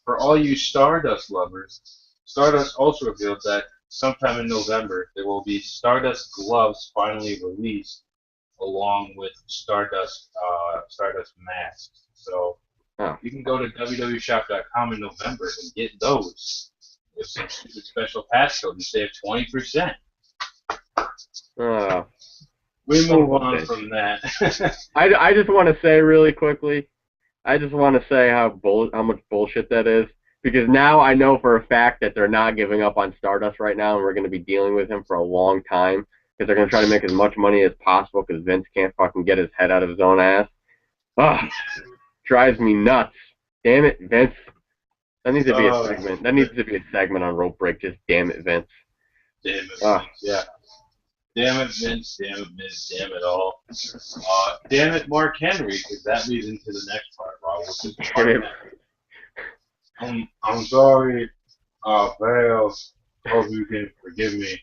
For all you Stardust lovers, Stardust also revealed that sometime in November, there will be Stardust gloves finally released, along with Stardust masks. So you can go to www.shop.com in November and get those with some stupid special passcode and save 20%. We move on from that. I just want to say really quickly, how much bullshit that is. Because now I know for a fact that they're not giving up on Stardust right now, and we're going to be dealing with him for a long time. because they're going to try to make as much money as possible because Vince can't fucking get his head out of his own ass. Ugh, drives me nuts. Damn it, Vince. That needs to be a segment. That needs to be a segment on Rope Break. Just damn it, Vince. Damn it, Vince. Yeah. Damn it, Vince. Damn it, Vince. Damn it all. Damn it, Mark Henry, because that leads into the next part, Rob. I'm sorry, Val. Hope you can forgive me.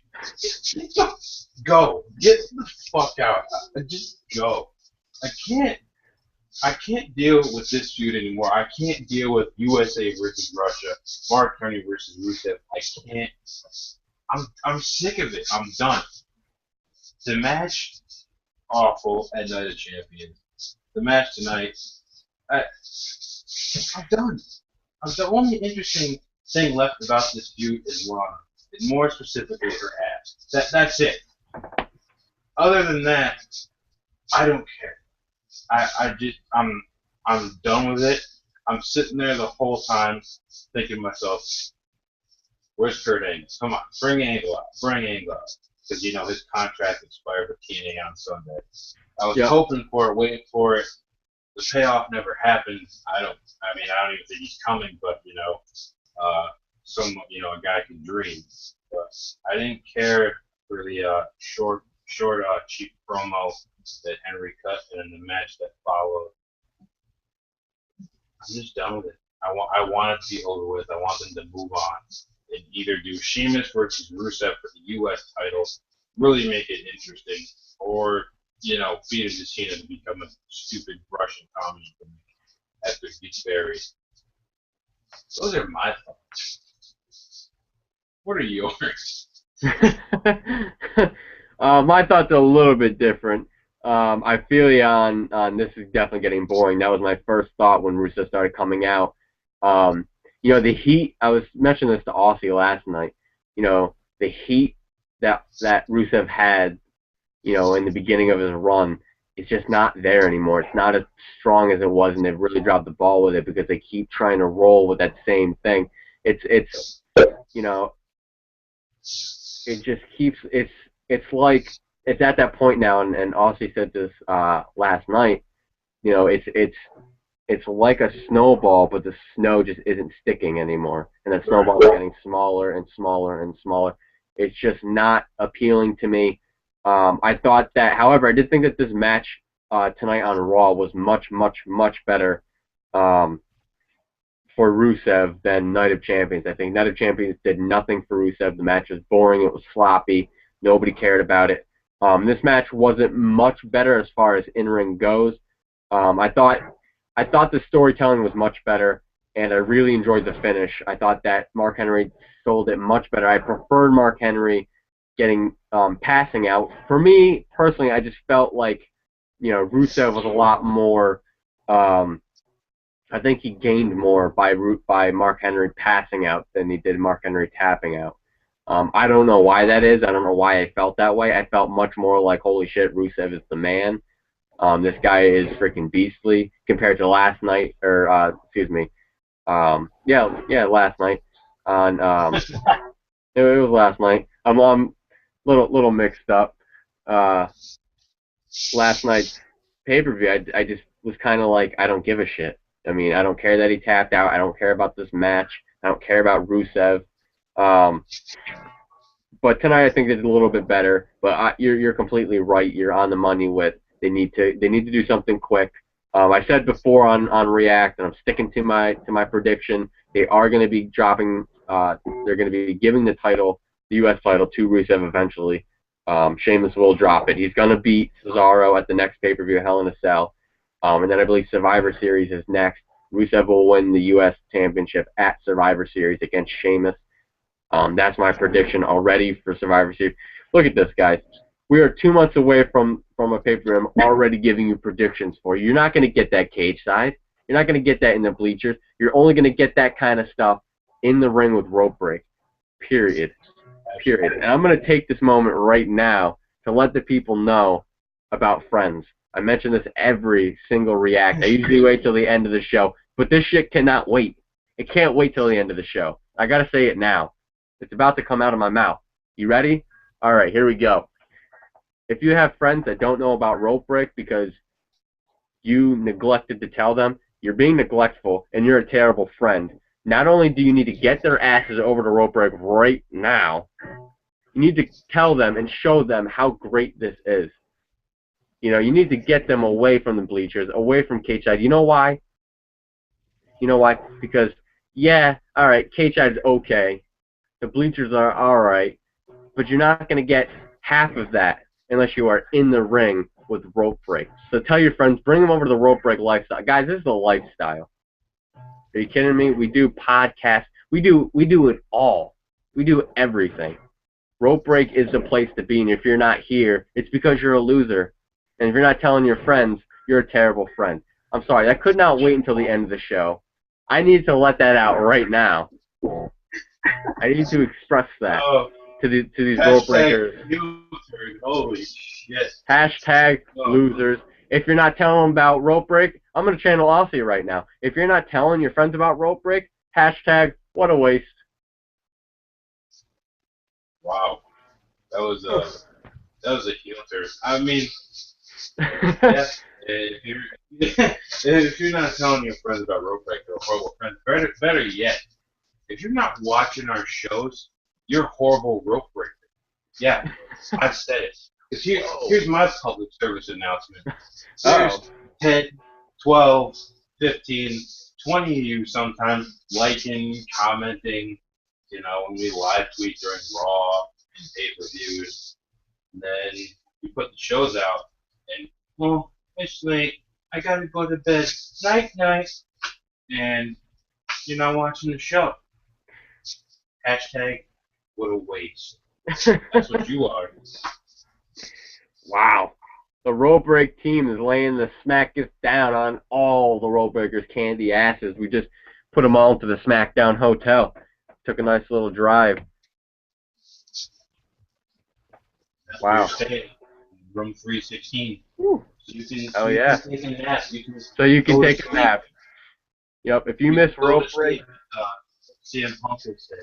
Go. Get the fuck out. Just go. I can't deal with this feud anymore. I can't deal with USA versus Russia, Mark Henry versus Rusev. I can't. I'm sick of it. I'm done. The match, awful at Night of Champions. The match tonight, I'm done. The only interesting thing left about this feud is Lana, and more specifically her ass. That's it. Other than that, I don't care. I'm done with it. I'm sitting there the whole time thinking to myself, where's Kurt Angle? Come on, bring Angle out. Bring Angle out. Because, his contract expired with TNA on Sunday. I was hoping for it, waiting for it. The payoff never happened. I don't even think he's coming, but, a guy can dream. But I didn't care for the short, cheap promo that Henry cut in the match that followed. I'm just done with it. I want it to be over with. I want them to move on and either do Sheamus versus Rusev for the U.S. title, really make it interesting, or feed him to Cena to become a stupid Russian comedy after he gets buried. Those are my thoughts. What are yours? My thoughts are a little bit different. I feel you on this is definitely getting boring. That was my first thought when Rusev started coming out. The heat, I was mentioning this to Aussie last night, the heat that Rusev had, in the beginning of his run, it's just not there anymore. It's not as strong as it was, and they've really dropped the ball with it because they keep trying to roll with that same thing. It just keeps, it's like, it's at that point now, and Aussie said this last night, it's like a snowball, but the snow just isn't sticking anymore, and the snowball is getting smaller and smaller and smaller. It's just not appealing to me. I thought that, however, I did think that this match tonight on Raw was much, much, much better for Rusev than Night of Champions. I think Night of Champions did nothing for Rusev. The match was boring. It was sloppy. Nobody cared about it. This match wasn't much better as far as in-ring goes. I thought the storytelling was much better, and I really enjoyed the finish. I thought that Mark Henry sold it much better. I preferred Mark Henry getting passing out. For me, personally, I just felt like, Rusev was a lot more, I think he gained more by Mark Henry passing out than he did Mark Henry tapping out. I don't know why that is. I don't know why I felt that way. I felt much more like, holy shit, Rusev is the man. This guy is freaking beastly compared to last night, or last night on it was last night. I'm little mixed up. Last night's pay-per-view, I just was kind of like, I don't give a shit. I mean, I don't care that he tapped out. I don't care about this match. I don't care about Rusev. But tonight I think they did a little bit better. But you're completely right. You're on the money with they need to do something quick. I said before on React, and I'm sticking to my prediction. They are going to be dropping. They're going to be giving the U.S. title to Rusev eventually. Sheamus will drop it. He's going to beat Cesaro at the next pay-per-view, Hell in a Cell. And then I believe Survivor Series is next. Rusev will win the U.S. Championship at Survivor Series against Sheamus. That's my prediction already for Survivor Series. Look at this, guys. We are 2 months away from a pay-per-view. I'm already giving you predictions for you. You're not going to get that cage side. You're not going to get that in the bleachers. You're only going to get that kind of stuff in the ring with Rope Break. Period. And I'm going to take this moment right now to let the people know about Friends. I mention this every single React. I usually wait till the end of the show, but this shit cannot wait. It can't wait till the end of the show. I got to say it now. It's about to come out of my mouth. You ready? All right, here we go. If you have friends that don't know about rope break because you neglected to tell them, you're being neglectful and you're a terrible friend. Not only do you need to get their asses over to rope break right now, you need to tell them and show them how great this is. You know, you need to get them away from the bleachers, away from cage side. You know why? You know why? Because, yeah, all right, cage side's okay. The bleachers are all right, but you're not going to get half of that unless you are in the ring with rope break. So tell your friends, bring them over to the rope break lifestyle. Guys, this is a lifestyle. Are you kidding me? We do podcasts. We do it all. We do everything. Rope break is the place to be, and if you're not here, it's because you're a loser. And if you're not telling your friends, you're a terrible friend. I'm sorry, that could not wait until the end of the show. I need to let that out right now. I need to express that to these rope breakers. Holy shit. Hashtag losers. If you're not telling them about rope break, I'm going to channel Aussie right now. If you're not telling your friends about rope break, hashtag what a waste. Wow. That was a heel turn. I mean, yeah, if you're not telling your friends about rope break, you're a horrible friend. Better yet, if you're not watching our shows, you're a horrible rope breaker. Yeah, I've said it. Here's my public service announcement. There's 10, 12, 15, 20 of you sometimes liking, commenting, you know, when we live tweet during Raw and pay-per-views. And then you put the shows out, and, well, it's late. I gotta go to bed. Night. And you're not watching the show. Hashtag what a waste. That's what you are. Wow. The rope break team is laying the smackest down on all the rope breakers' candy asses. We just put them all into the SmackDown hotel. Took a nice little drive. That's wow. Room 316. Woo. So you can, oh, yeah. Take a nap. So you can take a nap. Yep. If you miss rope break. CM Punk would say,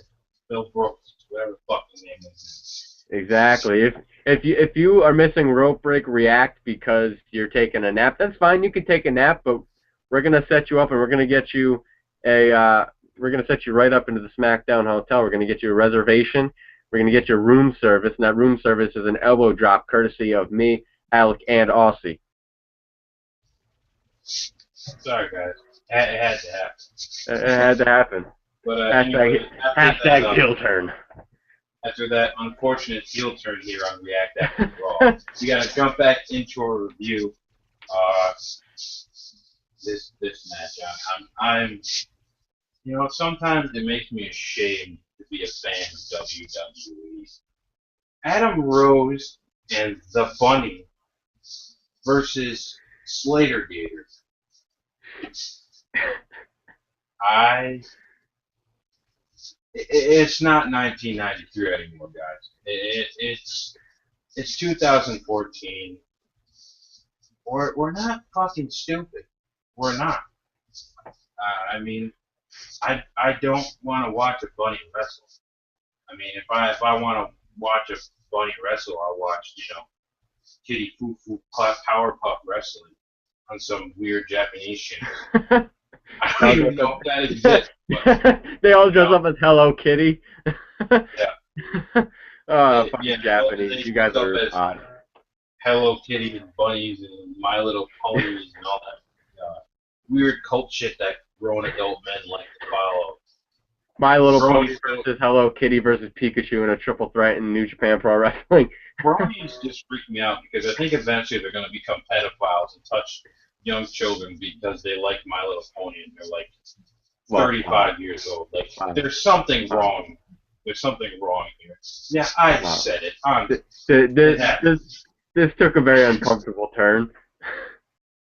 Bill Brooks, whatever the fuck his name is. Exactly. If you are missing rope break react because you're taking a nap, that's fine. You can take a nap, but we're gonna set you up and we're gonna get you we're gonna set you right up into the SmackDown hotel. We're gonna get you a reservation. We're gonna get you room service, and that room service is an elbow drop courtesy of me, Alec, and Aussie. Sorry, guys. It had to happen. It had to happen. But hashtag heel turn. After that unfortunate heel turn here on React After Raw, we gotta jump back into a review. This match. I'm you know, sometimes it makes me ashamed to be a fan of WWE. Adam Rose and the Bunny versus Slater Gator. It's not 1993 anymore, guys. It's 2014. We're not fucking stupid. We're not. I mean, I don't want to watch a bunny wrestle. I mean, if I want to watch a bunny wrestle, I'll watch, you know, Kitty Foo Foo Powerpuff Wrestling on some weird Japanese channel. I don't even know if that exists. But, they all dress up as Hello Kitty. Yeah. Fucking Japanese. You guys are odd. Hello Kitty and bunnies and My Little Ponies and all that weird cult shit that grown adult men like to follow. My Little Pony versus Hello Kitty versus Pikachu in a triple threat in New Japan Pro Wrestling. Bronies just freak me out because I think eventually they're going to become pedophiles and touch young children because they like My Little Pony and they're like 35 years old. Like there's something wrong. There's something wrong here. Yeah, I said it. This took a very uncomfortable turn.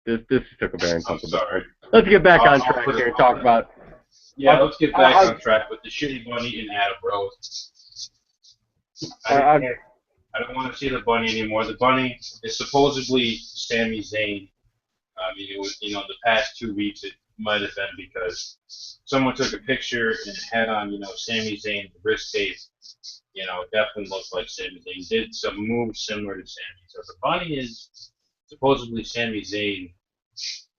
This took a very uncomfortable turn. Let's get back on track here and talk about. Yeah, let's get back on track with the shitty bunny and Adam Rose. I don't want to see the bunny anymore. The bunny is supposedly Sami Zayn. I mean, it was, you know, the past 2 weeks might have been because someone took a picture and had on, Sami Zayn's wrist tape. Definitely looked like Sami Zayn. Did some moves similar to Sami. So the bunny is supposedly Sami Zayn.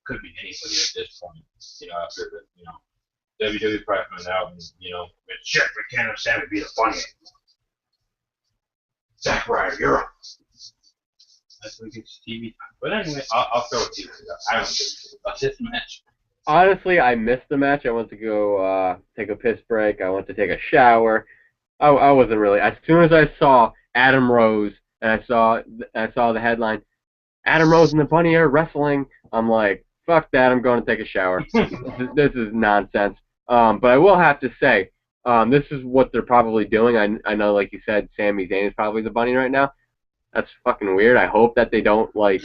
Could be anybody at this point. After the WWE probably found out, and shit, we can't have Sami be the bunny. Zack Ryder, you're up. That's what gets TV time. But anyway, I'll throw it to you. I don't give a shit about this match. Honestly, I missed the match. I went to go take a piss break. I went to take a shower. I wasn't really. As soon as I saw Adam Rose and I saw the headline, Adam Rose and the Bunny are wrestling, I'm like, fuck that. I'm going to take a shower. This is nonsense. But I will have to say, this is what they're probably doing. I know, like you said, Sami Zayn is probably the Bunny right now. That's fucking weird. I hope that they don't, like,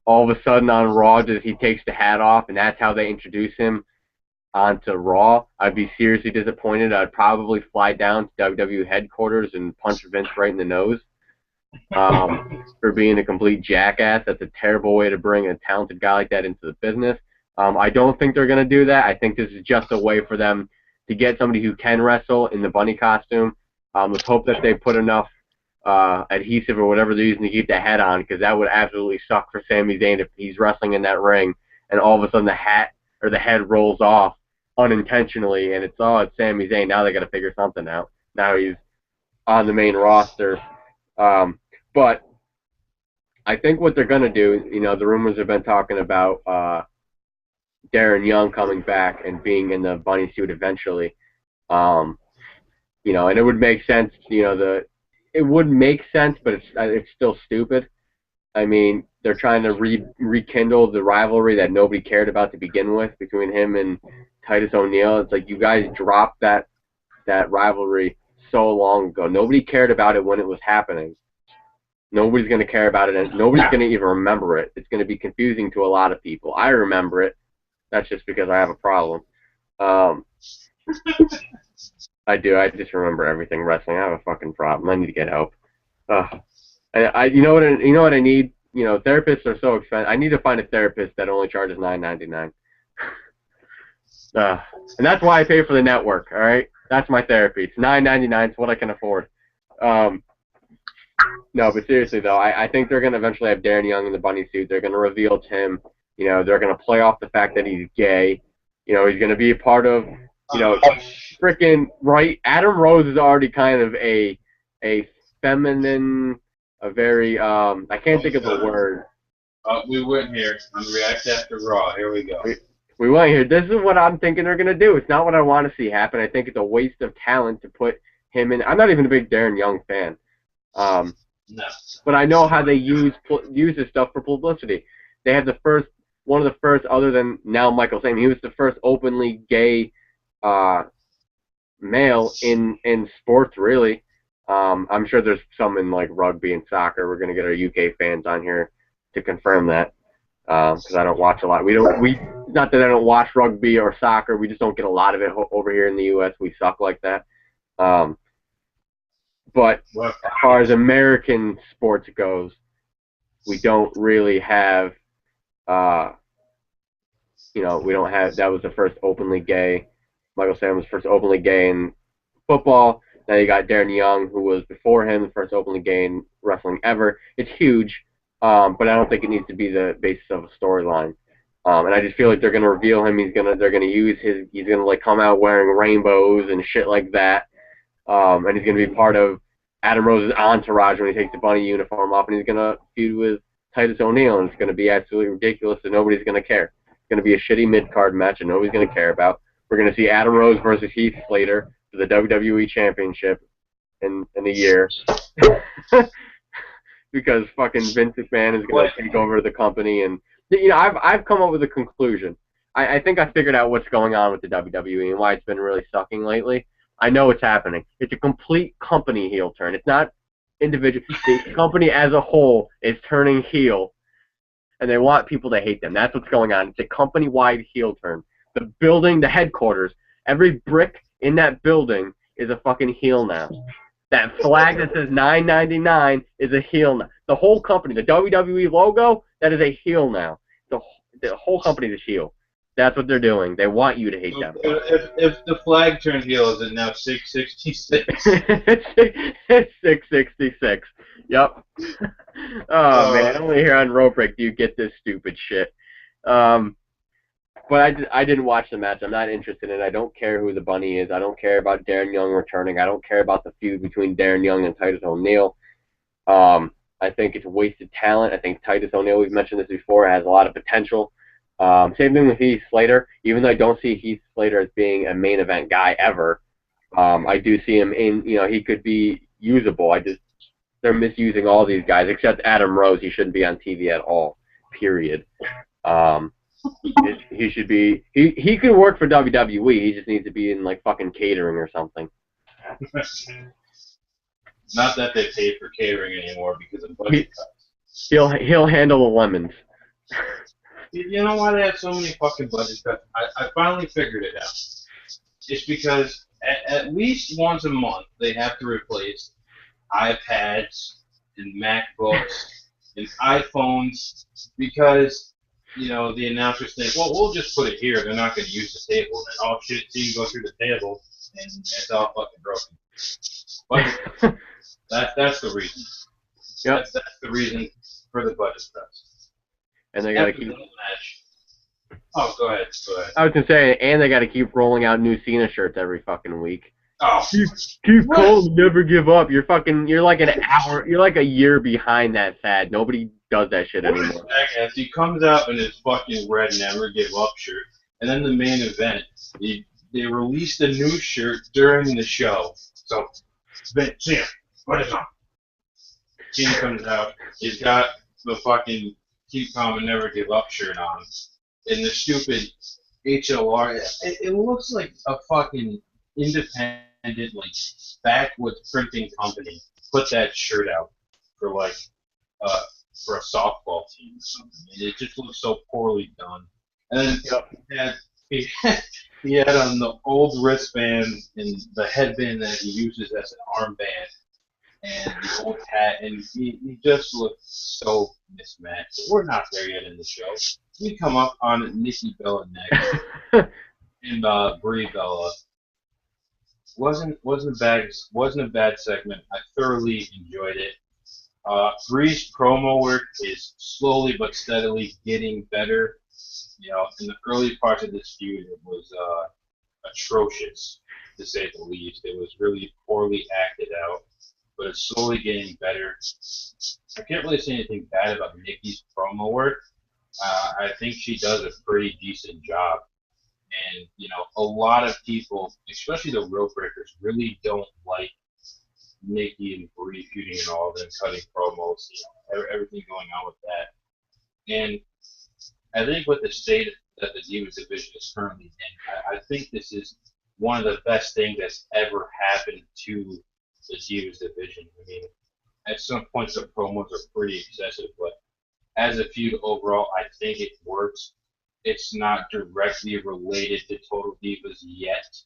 all of a sudden on Raw, he takes the hat off, and that's how they introduce him onto Raw. I'd be seriously disappointed. I'd probably fly down to WWE headquarters and punch Vince right in the nose for being a complete jackass. That's a terrible way to bring a talented guy like that into the business. I don't think they're going to do that. I think this is just a way for them to get somebody who can wrestle in the bunny costume. Let's hope that they put enough adhesive or whatever they're using to keep the head on, because that would absolutely suck for Sami Zayn if he's wrestling in that ring and all of a sudden the hat or the head rolls off unintentionally and it's Sami Zayn. Now they got to figure something out. Now he's on the main roster. But I think what they're going to do, the rumors have been talking about Darren Young coming back and being in the bunny suit eventually. And it would make sense, it would make sense, but it's still stupid. I mean, they're trying to rekindle the rivalry that nobody cared about to begin with between him and Titus O'Neil. It's like you guys dropped that rivalry so long ago. Nobody cared about it when it was happening. Nobody's going to care about it, and nobody's going to even remember it. It's going to be confusing to a lot of people. I remember it. That's just because I have a problem. I do. I just remember everything wrestling. I have a fucking problem. I need to get help. You know what I need? Therapists are so expensive. I need to find a therapist that only charges $9.99. And that's why I pay for the network. All right, that's my therapy. It's $9.99. It's what I can afford. No, but seriously though, I think they're gonna eventually have Darren Young in the bunny suit. They're gonna reveal him. They're gonna play off the fact that he's gay. He's gonna be a part of. Freaking right. Adam Rose is already kind of a feminine, a very I can't think of the word. We went here on React After Raw. Here we go. We went here. This is what I'm thinking they're gonna do. It's not what I want to see happen. I think it's a waste of talent to put him in. I'm not even a big Darren Young fan. No. But I know how they use this stuff for publicity. They have one of the first, other than now Michael Sam. He was the first openly gay male in sports, really. I'm sure there's some in like rugby and soccer. We're gonna get our UK fans on here to confirm that, because I don't watch a lot. Not that I don't watch rugby or soccer. We just don't get a lot of it over here in the US. We suck like that. But as far as American sports goes, we don't really have. We don't have. That was the first openly gay. Michael Sam was first openly gay in football. Now you got Darren Young, who was before him the first openly gay in wrestling ever. It's huge, but I don't think it needs to be the basis of a storyline. And I just feel like they're gonna reveal him. They're gonna use his. He's gonna like come out wearing rainbows and shit like that. And he's gonna be part of Adam Rose's entourage when he takes the bunny uniform off, and he's gonna feud with Titus O'Neil, and it's gonna be absolutely ridiculous, and nobody's gonna care. It's gonna be a shitty mid-card match, and nobody's gonna care about. We're gonna see Adam Rose versus Heath Slater for the WWE Championship in a year, because fucking Vince McMahon is gonna take over the company, and I've come up with a conclusion. I think I figured out what's going on with the WWE and why it's been really sucking lately. I know what's happening. It's a complete company heel turn. It's not individual. The company as a whole is turning heel, and they want people to hate them. That's what's going on. It's a company-wide heel turn. The building, the headquarters, every brick in that building is a fucking heel now. That flag that says $9.99 is a heel now. The whole company, the WWE logo, that is a heel now. The whole company is a heel. That's what they're doing. They want you to hate them. If the flag turned heel, is it now 666? It's 666. Yep. Oh man, only here on Rope Break do you get this stupid shit. But I didn't watch the match. I'm not interested in it. I don't care who the bunny is. I don't care about Darren Young returning. I don't care about the feud between Darren Young and Titus O'Neil. I think it's wasted talent. I think Titus O'Neil, we've mentioned this before, has a lot of potential. Same thing with Heath Slater. Even though I don't see Heath Slater as being a main event guy ever, I do see him in, he could be usable. They're misusing all these guys, except Adam Rose. He shouldn't be on TV at all, period. He should be, he could work for WWE. He just needs to be in, like, fucking catering or something. Not that they pay for catering anymore because of budget cuts. He'll handle the lemons. You know why they have so many fucking budget cuts? I finally figured it out. It's because at least once a month they have to replace iPads and MacBooks and iPhones because, the announcers think, well, we'll just put it here. They're not going to use the table. And oh shit, so you can go through the table and it's all fucking broken. But that's the reason. Yep. That's the reason for the budget cuts. And they got to keep. Oh, go ahead. I was gonna say, and they got to keep rolling out new Cena shirts every fucking week. Oh, keep cold, never give up. You're like an hour. You're like a year behind that fad. Nobody does that shit anymore. He comes out in his fucking red never give up shirt, and then the main event, they released a new shirt during the show. So, Cena, what is on? Cena comes out. He's got the fucking keep calm and never give up shirt on, and the stupid HOR. It looks like a fucking independent, like, backwoods printing company put that shirt out for, like, for a softball team or something. And it just looks so poorly done. And then he had on the old wristband and the headband that he uses as an armband and the old hat, and he just looked so mismatched. We're not there yet in the show. We come up on Nikki Bella next and Brie Bella. Wasn't a bad segment. I thoroughly enjoyed it. Brie's promo work is slowly but steadily getting better. In the early parts of this feud, it was atrocious, to say the least. It was really poorly acted out, but it's slowly getting better. I can't really say anything bad about Nikki's promo work. I think she does a pretty decent job. And, a lot of people, especially the Rope Breakers, really don't like Nikki and Brie feuding and all of them cutting promos, everything going on with that. And I think with the state that the Divas division is currently in, I think this is one of the best things that's ever happened to the Divas division. I mean, at some points the promos are pretty excessive, but as a feud overall, I think it works. It's not directly related to Total Divas yet.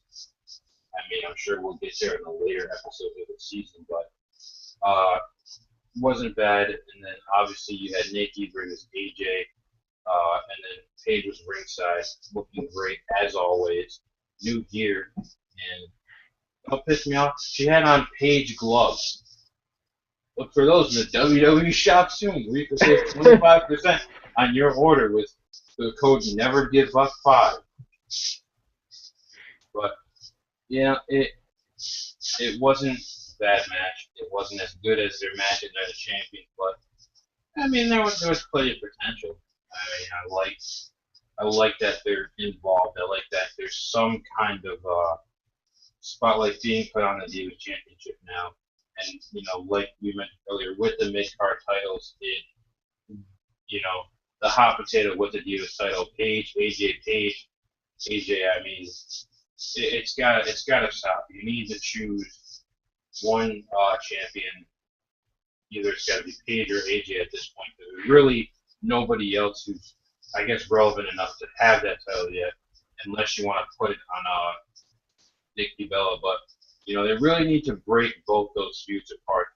I mean, I'm sure we'll get there in the later episodes of the season, but wasn't bad. And then obviously you had Nikki versus AJ, and then Paige was ringside, looking great as always. New gear, and what pissed me off? She had on Paige gloves. Look for those in the WWE shop soon, where you can save 25% on your order with the code NEVERGIVEUP5. But it wasn't a bad match. It wasn't as good as their match at Night of Champions, but I mean there was plenty of potential. I mean I like that they're involved. I like that there's some kind of spotlight being put on the Divas Championship now. And like we mentioned earlier, with the mid-card titles, the hot potato with the Divas title, Paige, AJ. I mean, it's gotta stop. You need to choose one champion. Either it's got to be Paige or AJ at this point. There's really nobody else who's, I guess, relevant enough to have that title yet, unless you want to put it on Nikki Bella. But they really need to break both those feuds apart.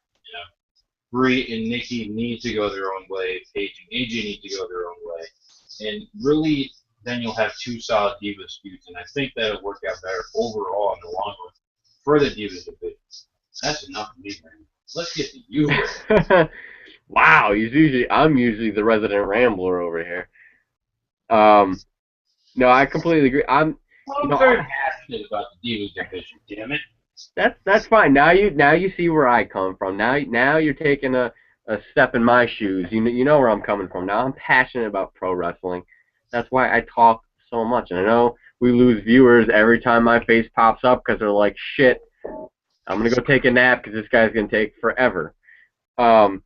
Brie and Nikki need to go their own way. Paige and AJ need to go their own way. And really then you'll have two solid Divas feuds, and I think that'll work out better overall in the long run for the Divas division. That's enough of me, man. Let's get to you. Wow, I'm usually the resident rambler over here. No, I completely agree. I'm very passionate about the Divas division. Damn it. That's fine. Now you see where I come from. Now you're taking a step in my shoes. You know where I'm coming from. Now I'm passionate about pro wrestling. That's why I talk so much. And I know we lose viewers every time my face pops up because they're like, shit, I'm gonna go take a nap because this guy's gonna take forever. Can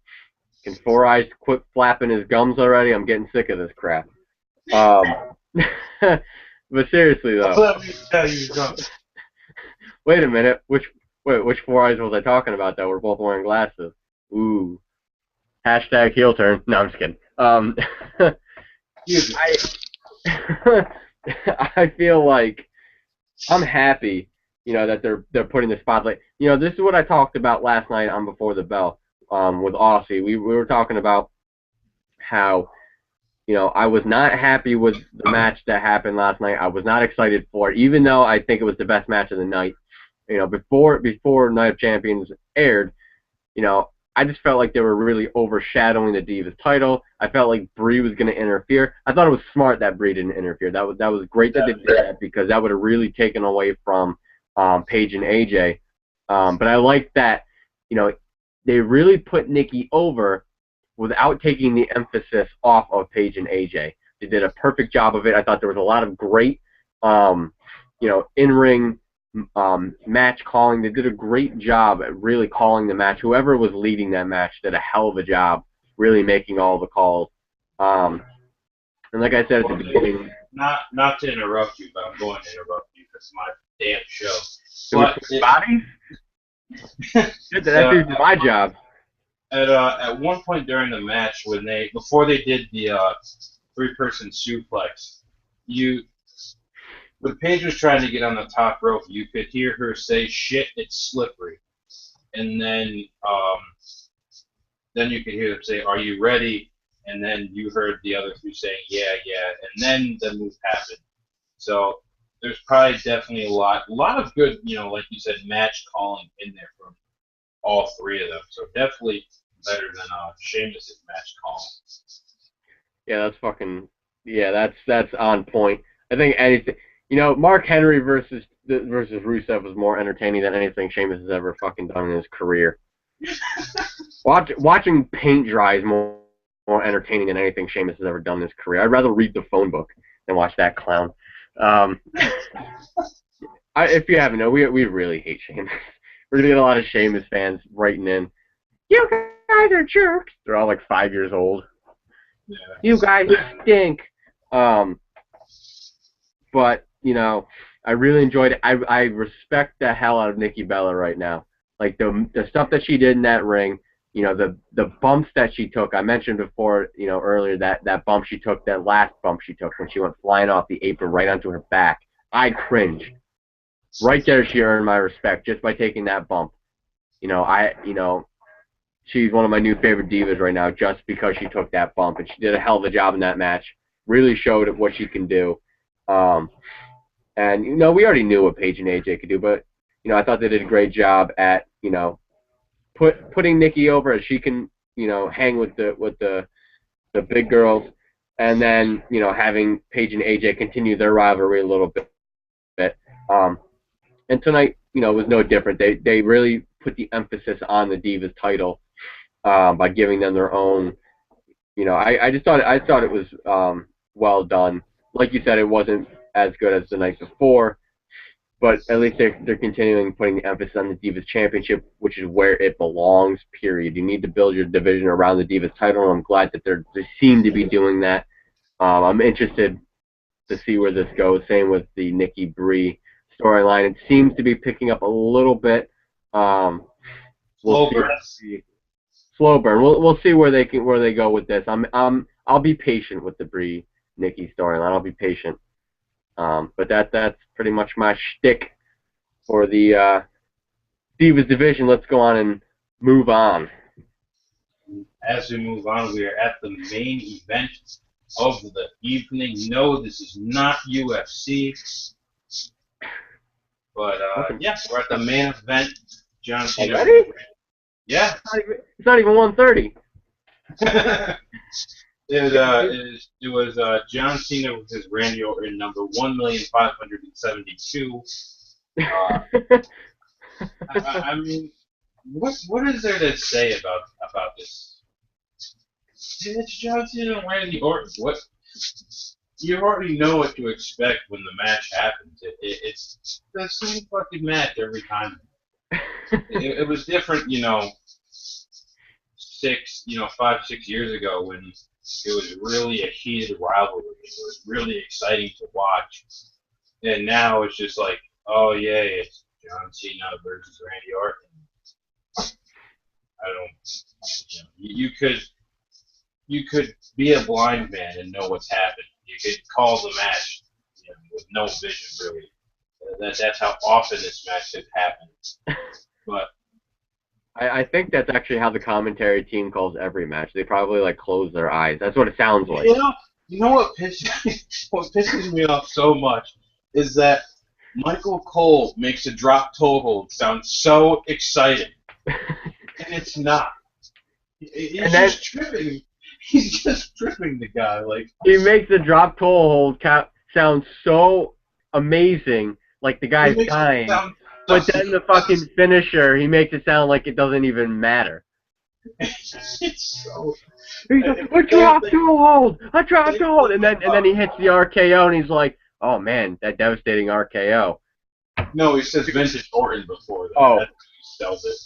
Four Eyes quit flapping his gums already? I'm getting sick of this crap. But seriously though. Let me tell you something. Wait a minute. Which Four Eyes was I talking about that we're both wearing glasses? Ooh. Hashtag heel turn. No, I'm just kidding. I feel like I'm happy, that they're putting the spotlight. This is what I talked about last night on Before the Bell, with Aussie. We were talking about how, I was not happy with the match that happened last night. I was not excited for it, even though I think it was the best match of the night. Before Night of Champions aired, I just felt like they were really overshadowing the Divas title. I felt like Brie was going to interfere. I thought it was smart that Brie didn't interfere. That was great that they did that because that would have really taken away from Paige and AJ. But I like that, they really put Nikki over without taking the emphasis off of Paige and AJ. They did a perfect job of it. I thought there was a lot of great, in-ring match calling. They did a great job at really calling the match. Whoever was leading that match did a hell of a job really making all the calls. And like I said at the beginning, not to interrupt you, but I'm going to interrupt you because my damn show. Bodies? That is my job. At one point during the match, before they did the three-person suplex, when Paige was trying to get on the top rope, you could hear her say, "Shit, it's slippery," and then you could hear them say, "Are you ready?" And then you heard the other two saying, "Yeah, yeah," and then the move happened. So there's probably definitely a lot of good, like you said, match calling in there from all three of them. So definitely better than Sheamus' match calling. Yeah, that's on point. I think anything, Mark Henry versus Rusev was more entertaining than anything Sheamus has ever fucking done in his career. Watching paint dry is more entertaining than anything Sheamus has ever done in his career. I'd rather read the phone book than watch that clown. If you haven't known, we really hate Sheamus. We're gonna get a lot of Sheamus fans writing in. You guys are jerks. They're all like 5 years old. Yeah. You guys stink. But I really enjoyed it. I respect the hell out of Nikki Bella right now. Like the stuff that she did in that ring. The bumps that she took. I mentioned before, earlier that bump she took, that last bump she took when she went flying off the apron right onto her back. I cringed. Right there, she earned my respect just by taking that bump. She's one of my new favorite divas right now just because she took that bump, and she did a hell of a job in that match. Really showed what she can do. And we already knew what Paige and AJ could do, but I thought they did a great job at putting Nikki over as she can hang with the big girls, and then having Paige and AJ continue their rivalry a little bit. And tonight was no different. They really put the emphasis on the Divas title by giving them their own. I thought it was well done. Like you said, it wasn't as good as the night before, but at least they're continuing putting the emphasis on the Divas Championship, which is where it belongs, period. You need to build your division around the Divas title, and I'm glad that they seem to be doing that. I'm interested to see where this goes. Same with the Nikki Brie storyline. It seems to be picking up a little bit. Slow burn. We'll see where they go with this. I'll be patient with the Brie Nikki storyline. I'll be patient. But that's pretty much my shtick for the Divas division. Let's go on and move on. As we move on, we are at the main event of the evening. No, this is not UFC. But yeah, we're at the main event. John Cena. Already? Yeah. It's not even 1:30. It was John Cena versus Randy Orton, number 1,572,000. I mean, what is there to say about this? It's John Cena and Randy Orton. What? You already know what to expect when the match happens. It's the same fucking match every time. It was different, 5, 6 years ago when it was really a heated rivalry. It was really exciting to watch. And now it's just like, oh yeah, it's John Cena versus Randy Orton. I don't, you could be a blind man and know what's happening. You could call the match with no vision, really. That's how often this match has happened. But I think that's actually how the commentary team calls every match. They probably close their eyes. That's what it sounds like. You know what pisses me off so much is that Michael Cole makes a drop toe hold sound so exciting, and it's not. He's just tripping. He's just tripping the guy. He makes the drop toe hold sound so amazing, like the guy's dying. But then the fucking finisher, he makes it sound like it doesn't even matter. It's so. He's like, a drop toe hold, and then he hits the RKO, and he's like, oh man, that devastating RKO. No, he says vintage Orton before that. Oh, that's how he sells it.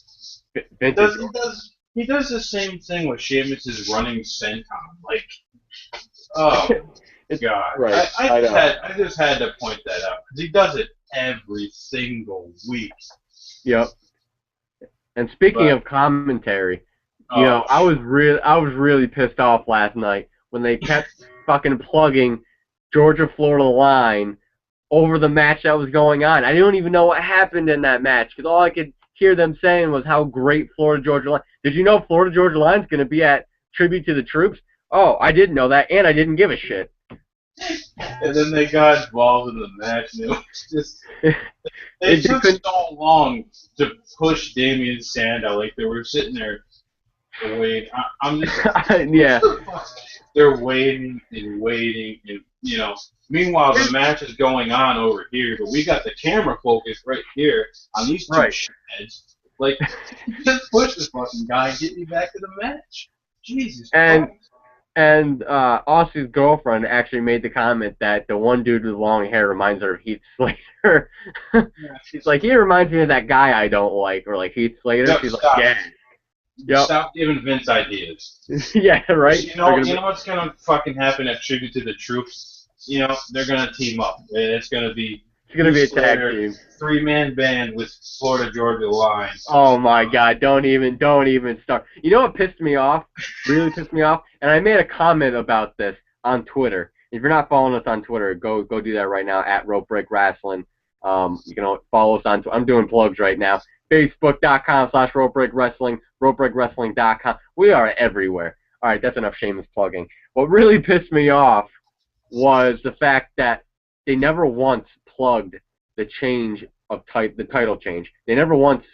He does the same thing with Sheamus' running senton. Oh God! Right. I just had to point that out because he does it every single week. Yep. And speaking of commentary, I was really pissed off last night when they kept fucking plugging Georgia Florida Line over the match that was going on. I don't even know what happened in that match because all I could hear them saying was how great Florida Georgia Line. Did you know Florida Georgia Line's going to be at Tribute to the Troops? Oh, I didn't know that, and I didn't give a shit. And then they got involved in the match, and it was just they took so long to push Damian Sandow. They were sitting there waiting. I'm just yeah. They're waiting and waiting, and Meanwhile, the match is going on over here, but we got the camera focused right here on these two shitheads. Just push this fucking guy and get me back to the match. Jesus Christ. And Austin's girlfriend actually made the comment that the one dude with long hair reminds her of Heath Slater. She's like, he reminds me of that guy I don't like, or Heath Slater. She's stop. like, yeah. Yep. Stop giving Vince ideas. Yeah, right? You know what's going to fucking happen at Tribute to the Troops? They're going to team up. It's going to be a tag team. 3-man band with Florida Georgia Line. Oh my God! Don't even start. You know what pissed me off? Really pissed me off. And I made a comment about this on Twitter. If you're not following us on Twitter, go do that right now at Rope Break Wrestling. You can follow us on. I'm doing plugs right now. Facebook.com/Rope Break Wrestling. RopeBreakWrestling.com. We are everywhere. All right, that's enough shameless plugging. What really pissed me off was the fact that they never once plugged the change of the title change. They never once,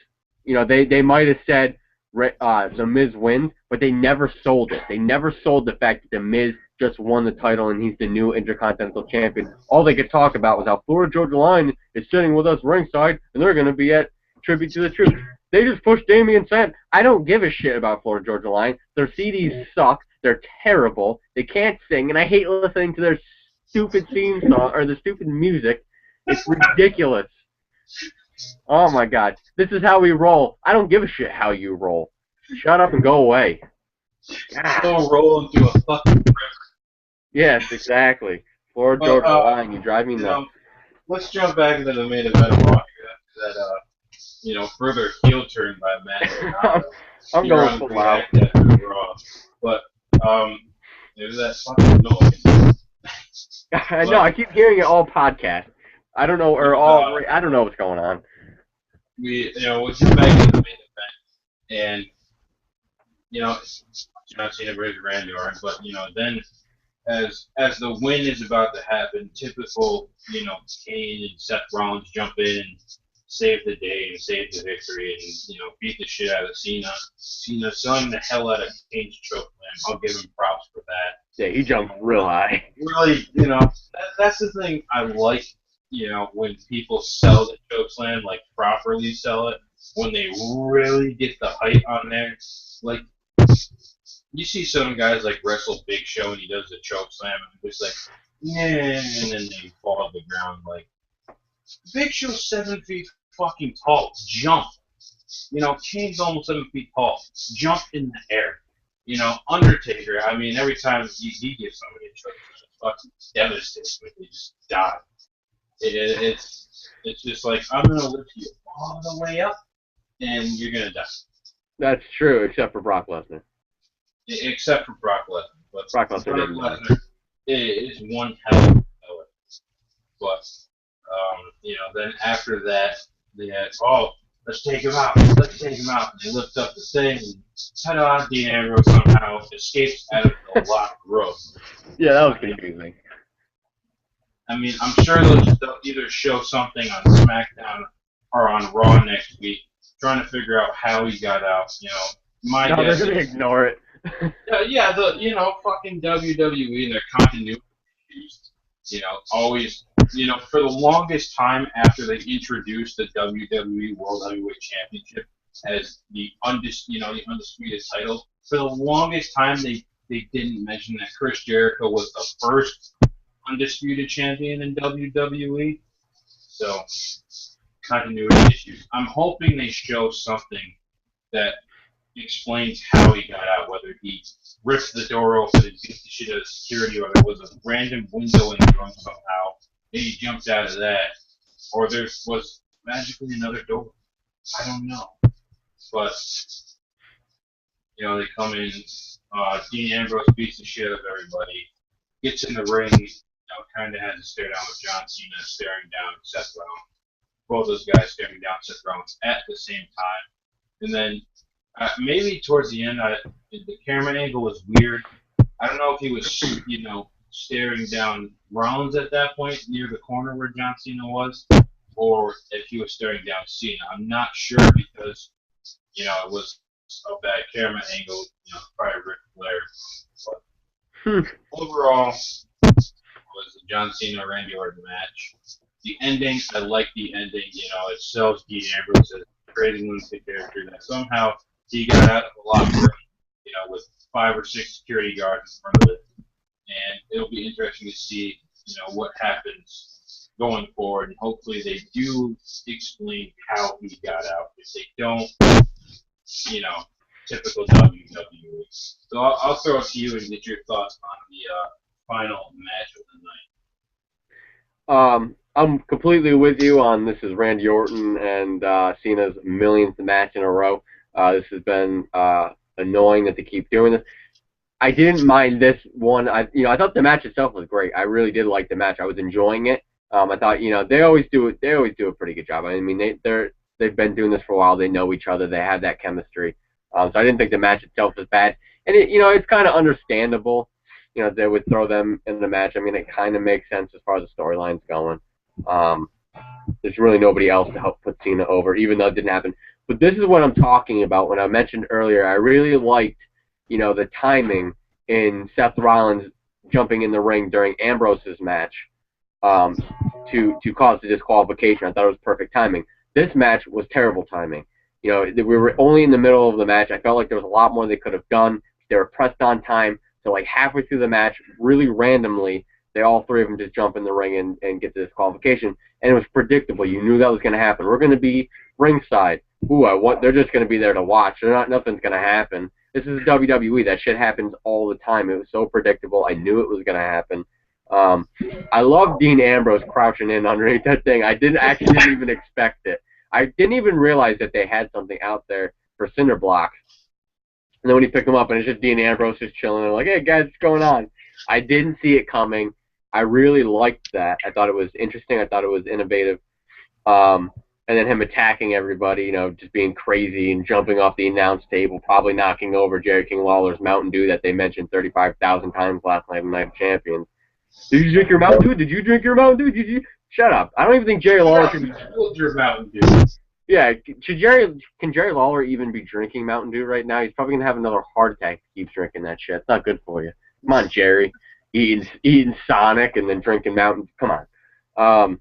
they might have said The Miz wins, but they never sold it. They never sold the fact that The Miz just won the title and he's the new Intercontinental Champion. All they could talk about was how Florida Georgia Line is sitting with us ringside and they're going to be at Tribute to the Troops. They just pushed Damian Sandow. I don't give a shit about Florida Georgia Line. Their CDs suck. They're terrible. They can't sing, and I hate listening to their stupid theme song or the stupid music. It's ridiculous. Oh my God. This is how we roll. I don't give a shit how you roll. Shut up and go away. Go roll into a fucking river. Yes, exactly. Florida Georgia Line, you drive me nuts. Let's jump back into the main event of Raw. Further heel turn by Matt. I'm going full out. But there's that fucking noise. I know. I keep hearing it all podcast. I don't know, I don't know what's going on. We'll get back into the main event, and John Cena versus Randy Orton, but then as the win is about to happen, typical, Kane and Seth Rollins jump in and save the day and save the victory and beat the shit out of Cena. Cena selling the hell out of Kane's choke slam. I'll give him props for that. Yeah, he jumped real high. Really, that's the thing I like. When people sell the choke slam, like properly sell it, when they really get the height on there, like you see some guys like wrestle Big Show and he does the choke slam and it's like, yeah, and then they fall to the ground. Like Big Show's 7 feet fucking tall. Jump. Kane's almost 7 feet tall. Jump in the air. Undertaker. I mean, every time he gives somebody a choke slam, it's fucking devastating. They just die. It's just like I'm gonna lift you all the way up, and you're gonna die. That's true, except for Brock Lesnar. Except for Brock Lesnar. But Brock Lesnar is one hell of a fella. But, then after that, they had, let's take him out. Let's take him out. And they lift up the thing, and ta-da, Dean Ambrose somehow escapes out of the locked rope. Yeah, that was confusing. I mean, I'm sure they'll either show something on SmackDown or on Raw next week, trying to figure out how he got out. My guess they're gonna ignore it. Yeah, fucking WWE and their continuity issues, always, for the longest time after they introduced the WWE World Heavyweight Championship as the undisputed title, for the longest time they didn't mention that Chris Jericho was the first undisputed champion in WWE. So, continuity issues. I'm hoping they show something that explains how he got out, whether he ripped the door open and beat the shit out of security, or there was a random window in the room somehow, and he jumped out of that, or there was magically another door. I don't know. But, they come in, Dean Ambrose beats the shit out of everybody, gets in the ring, kind of has a stare down with John Cena, staring down Seth Rollins. Both those guys staring down Seth Rollins at the same time. And then maybe towards the end, the camera angle was weird. I don't know if he was, staring down Rollins at that point near the corner where John Cena was, or if he was staring down Cena. I'm not sure because, it was a bad camera angle, probably Ric Flair. But overall, it was the John Cena Randy Orton match. The ending, I like the ending. It sells Dean Ambrose as a crazy lunatic character that somehow he got out of the locker room, with 5 or 6 security guards in front of it. And it'll be interesting to see, what happens going forward. And hopefully they do explain how he got out. If they don't, typical WWE. So I'll throw it to you and get your thoughts on the final match of the night. I'm completely with you on this is Randy Orton and Cena's millionth match in a row. This has been annoying that they keep doing this. I didn't mind this one. I thought the match itself was great. I really did like the match. I was enjoying it. I thought, they always do it. They always do a pretty good job. I mean, they've been doing this for a while. They know each other. They have that chemistry. So I didn't think the match itself was bad. And it's kind of understandable. They would throw them in the match. I mean, it kind of makes sense as far as the storyline's going. There's really nobody else to help put Cena over, even though it didn't happen. But this is what I'm talking about. When I mentioned earlier, I really liked, the timing in Seth Rollins jumping in the ring during Ambrose's match to cause the disqualification. I thought it was perfect timing. This match was terrible timing. We were only in the middle of the match. I felt like there was a lot more they could have done. They were pressed on time. So, like, halfway through the match, really randomly, all 3 of them just jump in the ring and get the disqualification. And it was predictable. You knew that was going to happen. We're going to be ringside. They're just going to be there to watch. Nothing's going to happen. This is WWE. That shit happens all the time. It was so predictable. I knew it was going to happen. I love Dean Ambrose crouching in underneath that thing. I didn't even expect it. I didn't even realize that they had something out there for cinder blocks. And then when he picked them up, and it's just Dean Ambrose just chilling, and like, hey, guys, what's going on? I didn't see it coming. I really liked that. I thought it was interesting. I thought it was innovative. And and then him attacking everybody, you know, just being crazy and jumping off the announce table, probably knocking over Jerry King Lawler's Mountain Dew that they mentioned 35,000 times last night on Night of Champions. Did you drink your Mountain Dew? Did you drink your Mountain Dew? Did you? Shut up. I don't even think Jerry Lawler should be... Your Mountain Dew. Yeah, can Jerry Lawler even be drinking Mountain Dew right now? He's probably going to have another heart attack if he keeps drinking that shit. It's not good for you. Come on, Jerry. Eating Sonic and then drinking Mountain Dew. Come on.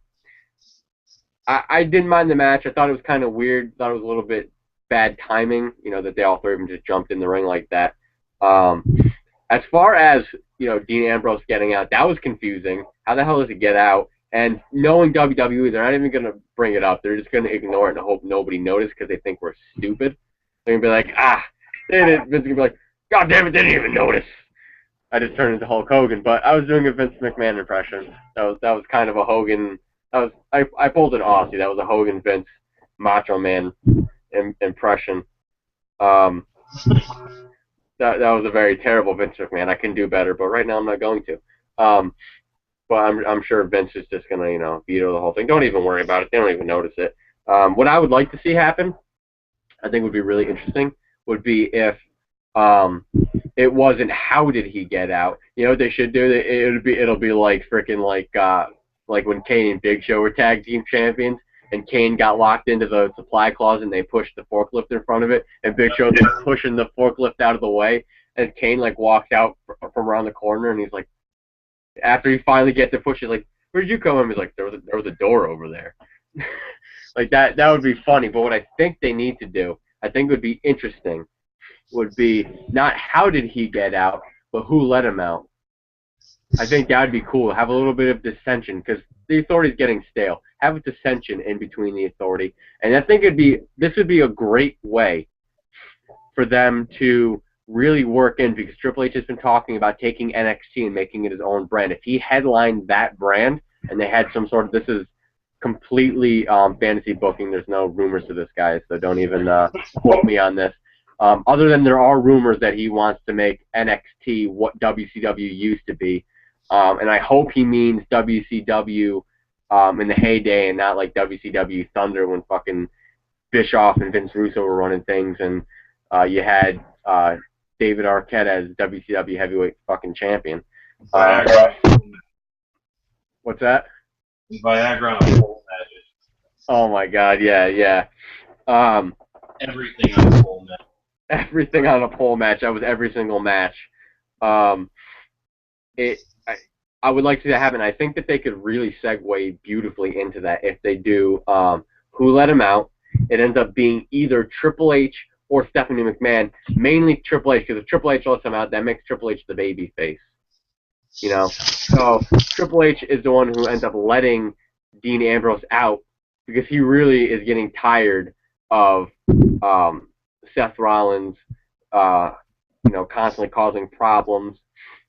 I didn't mind the match. I thought it was kind of weird. Thought it was a little bit bad timing, you know, that they all three of them just jumped in the ring like that. As far as, you know, Dean Ambrose getting out, that was confusing. How the hell does he get out? And knowing WWE, they're not even going to bring it up. They're just going to ignore it and hope nobody noticed because they think we're stupid. They're going to be like, they didn't. Vince is going to be like, God damn it, they didn't even notice. I just turned into Hulk Hogan, but I was doing a Vince McMahon impression. That was kind of a Hogan. I pulled an Aussie. That was a Hogan Vince Macho Man impression. That was a very terrible Vince McMahon. I can do better, but right now I'm not going to. But I'm sure Vince is just gonna, you know, veto the whole thing. Don't even worry about it. They don't even notice it. What I would like to see happen, I think would be really interesting, would be if it wasn't how did he get out. You know what they should do? It'll be like freaking like when Kane and Big Show were tag team champions, and Kane got locked into the supply closet and they pushed the forklift in front of it, and Big Show's like pushing the forklift out of the way, and Kane like walks out from around the corner and he's like, after he finally gets to push it, like, where'd you come in? He's like, there was a door over there. Like that would be funny. But what I think they need to do, I think would be interesting, would be not how did he get out, but who let him out. I think that would be cool. Have a little bit of dissension because the Authority's getting stale. Have a dissension in between the Authority, and I think this would be a great way for them to really work in, because Triple H has been talking about taking NXT and making it his own brand. If he headlined that brand and they had some sort of, this is completely fantasy booking, there's no rumors to this, guys, so don't even quote me on this. Other than there are rumors that he wants to make NXT what WCW used to be, and I hope he means WCW in the heyday and not like WCW Thunder when fucking Bischoff and Vince Russo were running things and you had David Arquette as WCW heavyweight fucking champion. What's that? Viagra on a pole match. Oh my God, yeah. Everything on a pole match. Everything on a pole match. That was every single match. I would like to have it. I think that they could really segue beautifully into that if they do. Who let him out? It ends up being either Triple H or Stephanie McMahon, mainly Triple H, because if Triple H lets him out, that makes Triple H the baby face. You know? So Triple H is the one who ends up letting Dean Ambrose out because he really is getting tired of Seth Rollins, constantly causing problems.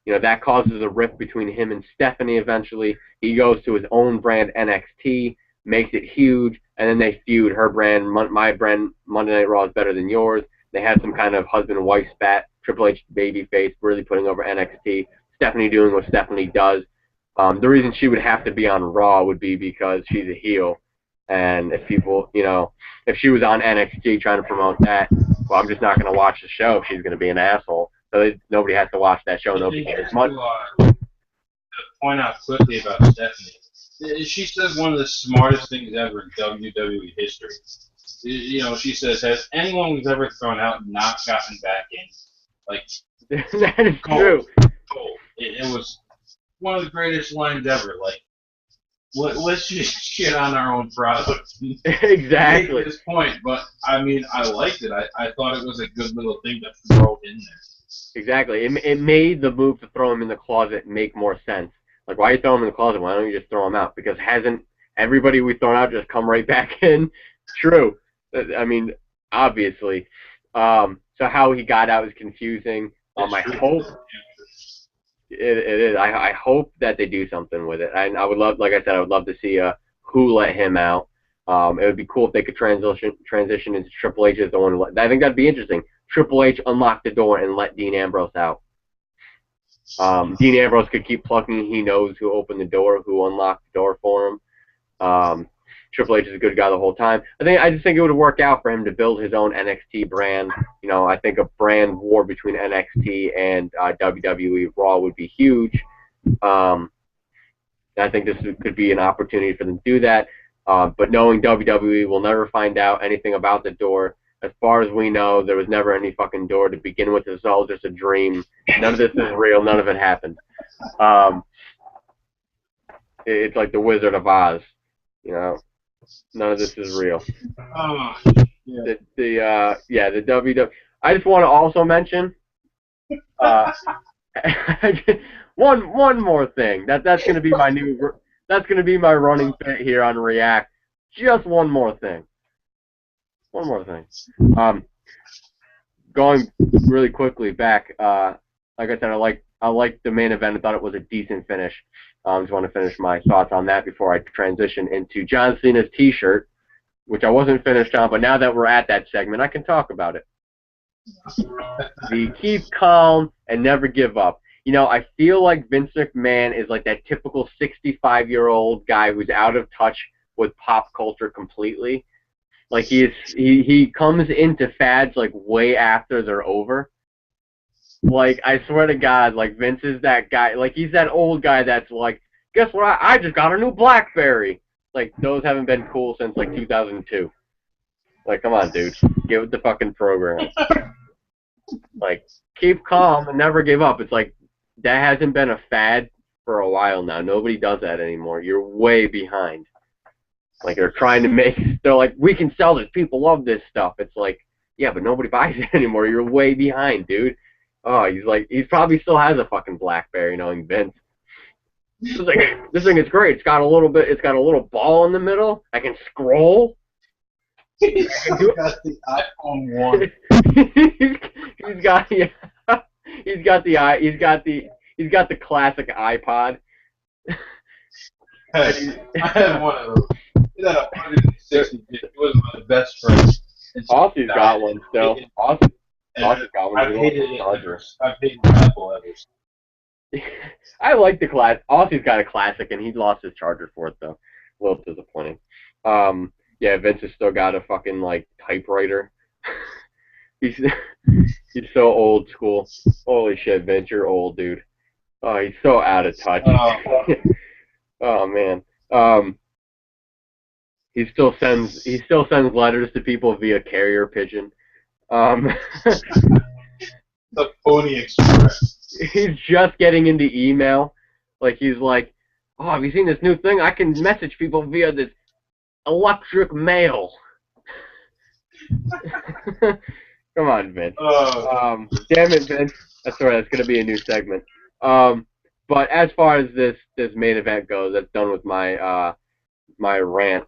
You know, that causes a rift between him and Stephanie eventually. He goes to his own brand, NXT, makes it huge, and then they feud. Her brand, my brand, Monday Night Raw is better than yours. They had some kind of husband and wife spat. Triple H babyface, really putting over NXT. Stephanie doing what Stephanie does. The reason she would have to be on Raw would be because she's a heel. And if people, if she was on NXT trying to promote that, well, I'm just not going to watch the show if she's going to be an asshole. So nobody has to watch that show. Nobody cares much. To point out quickly about Stephanie, she says one of the smartest things ever in WWE history. She says, has anyone who's ever thrown out not gotten back in? Like, that is true. It was one of the greatest lines ever. Like, let's just shit on our own product. Exactly. At this point, but I mean, I liked it. I thought it was a good little thing to throw in there. Exactly. It made the move to throw him in the closet make more sense. Like, why you throw him in the closet? Why don't you just throw him out? Because hasn't everybody we thrown out just come right back in? True. I mean, obviously. So how he got out is confusing. I hope it is. I hope that they do something with it. I would love, like I said, I would love to see who let him out. It would be cool if they could transition into Triple H as the one. I think that'd be interesting. Triple H unlocked the door and let Dean Ambrose out. Dean Ambrose could keep plucking. He knows who opened the door, who unlocked the door for him. Triple H is a good guy the whole time. I just think it would work out for him to build his own NXT brand. You know, I think a brand war between NXT and WWE Raw would be huge. I think this could be an opportunity for them to do that. But knowing WWE, we'll never find out anything about the door. As far as we know, there was never any fucking door to begin with. It's all just a dream. None of this is real. None of it happened. It's like the Wizard of Oz. You know, none of this is real. Oh, yeah. The WWE. I just want to also mention one more thing. That's going to be my that's going to be my running bit here on React. Just one more thing. One more thing. Going really quickly back. Like I said, I like the main event. I thought it was a decent finish. I just want to finish my thoughts on that before I transition into John Cena's T-shirt, which I wasn't finished on, but now that we're at that segment, I can talk about it. The keep calm and never give up. You know, I feel like Vince McMahon is like that typical 65-year-old guy who's out of touch with pop culture completely. Like he comes into fads like way after they're over. Like, I swear to God, like, Vince is that guy. Like, he's that old guy that's like, guess what? I just got a new BlackBerry. Like, those haven't been cool since, like, 2002. Like, come on, dude. Get with the fucking program. Like, keep calm and never give up. It's like, that hasn't been a fad for a while now. Nobody does that anymore. You're way behind. Like, they're like, we can sell this. People love this stuff. It's like, yeah, but nobody buys it anymore. You're way behind, dude. Oh, he probably still has a fucking BlackBerry, knowing Vince. It's like, this thing is great. It's got a little ball in the middle. I can scroll. He's got the iPhone 1. he's got the classic iPod. Hey, I had one of those. It had 160. It was my best friend. Aussie's got one still. Aussie's got one. I've hated it. I've hated Apple ever. I like the class. Aussie's got a classic, and he lost his charger for it though. A little disappointing. Yeah, Vince has still got a fucking like typewriter. he's so old school. Holy shit, Vince, you're old, dude. Oh, he's so out of touch. Oh man. He still sends letters to people via carrier pigeon. The Pony Express. He's just getting into email. Like, he's like, oh, have you seen this new thing? I can message people via this electric mail. Come on, Vince. Damn it, Vince. That's right. That's gonna be a new segment. But as far as this main event goes, that's done with my my rant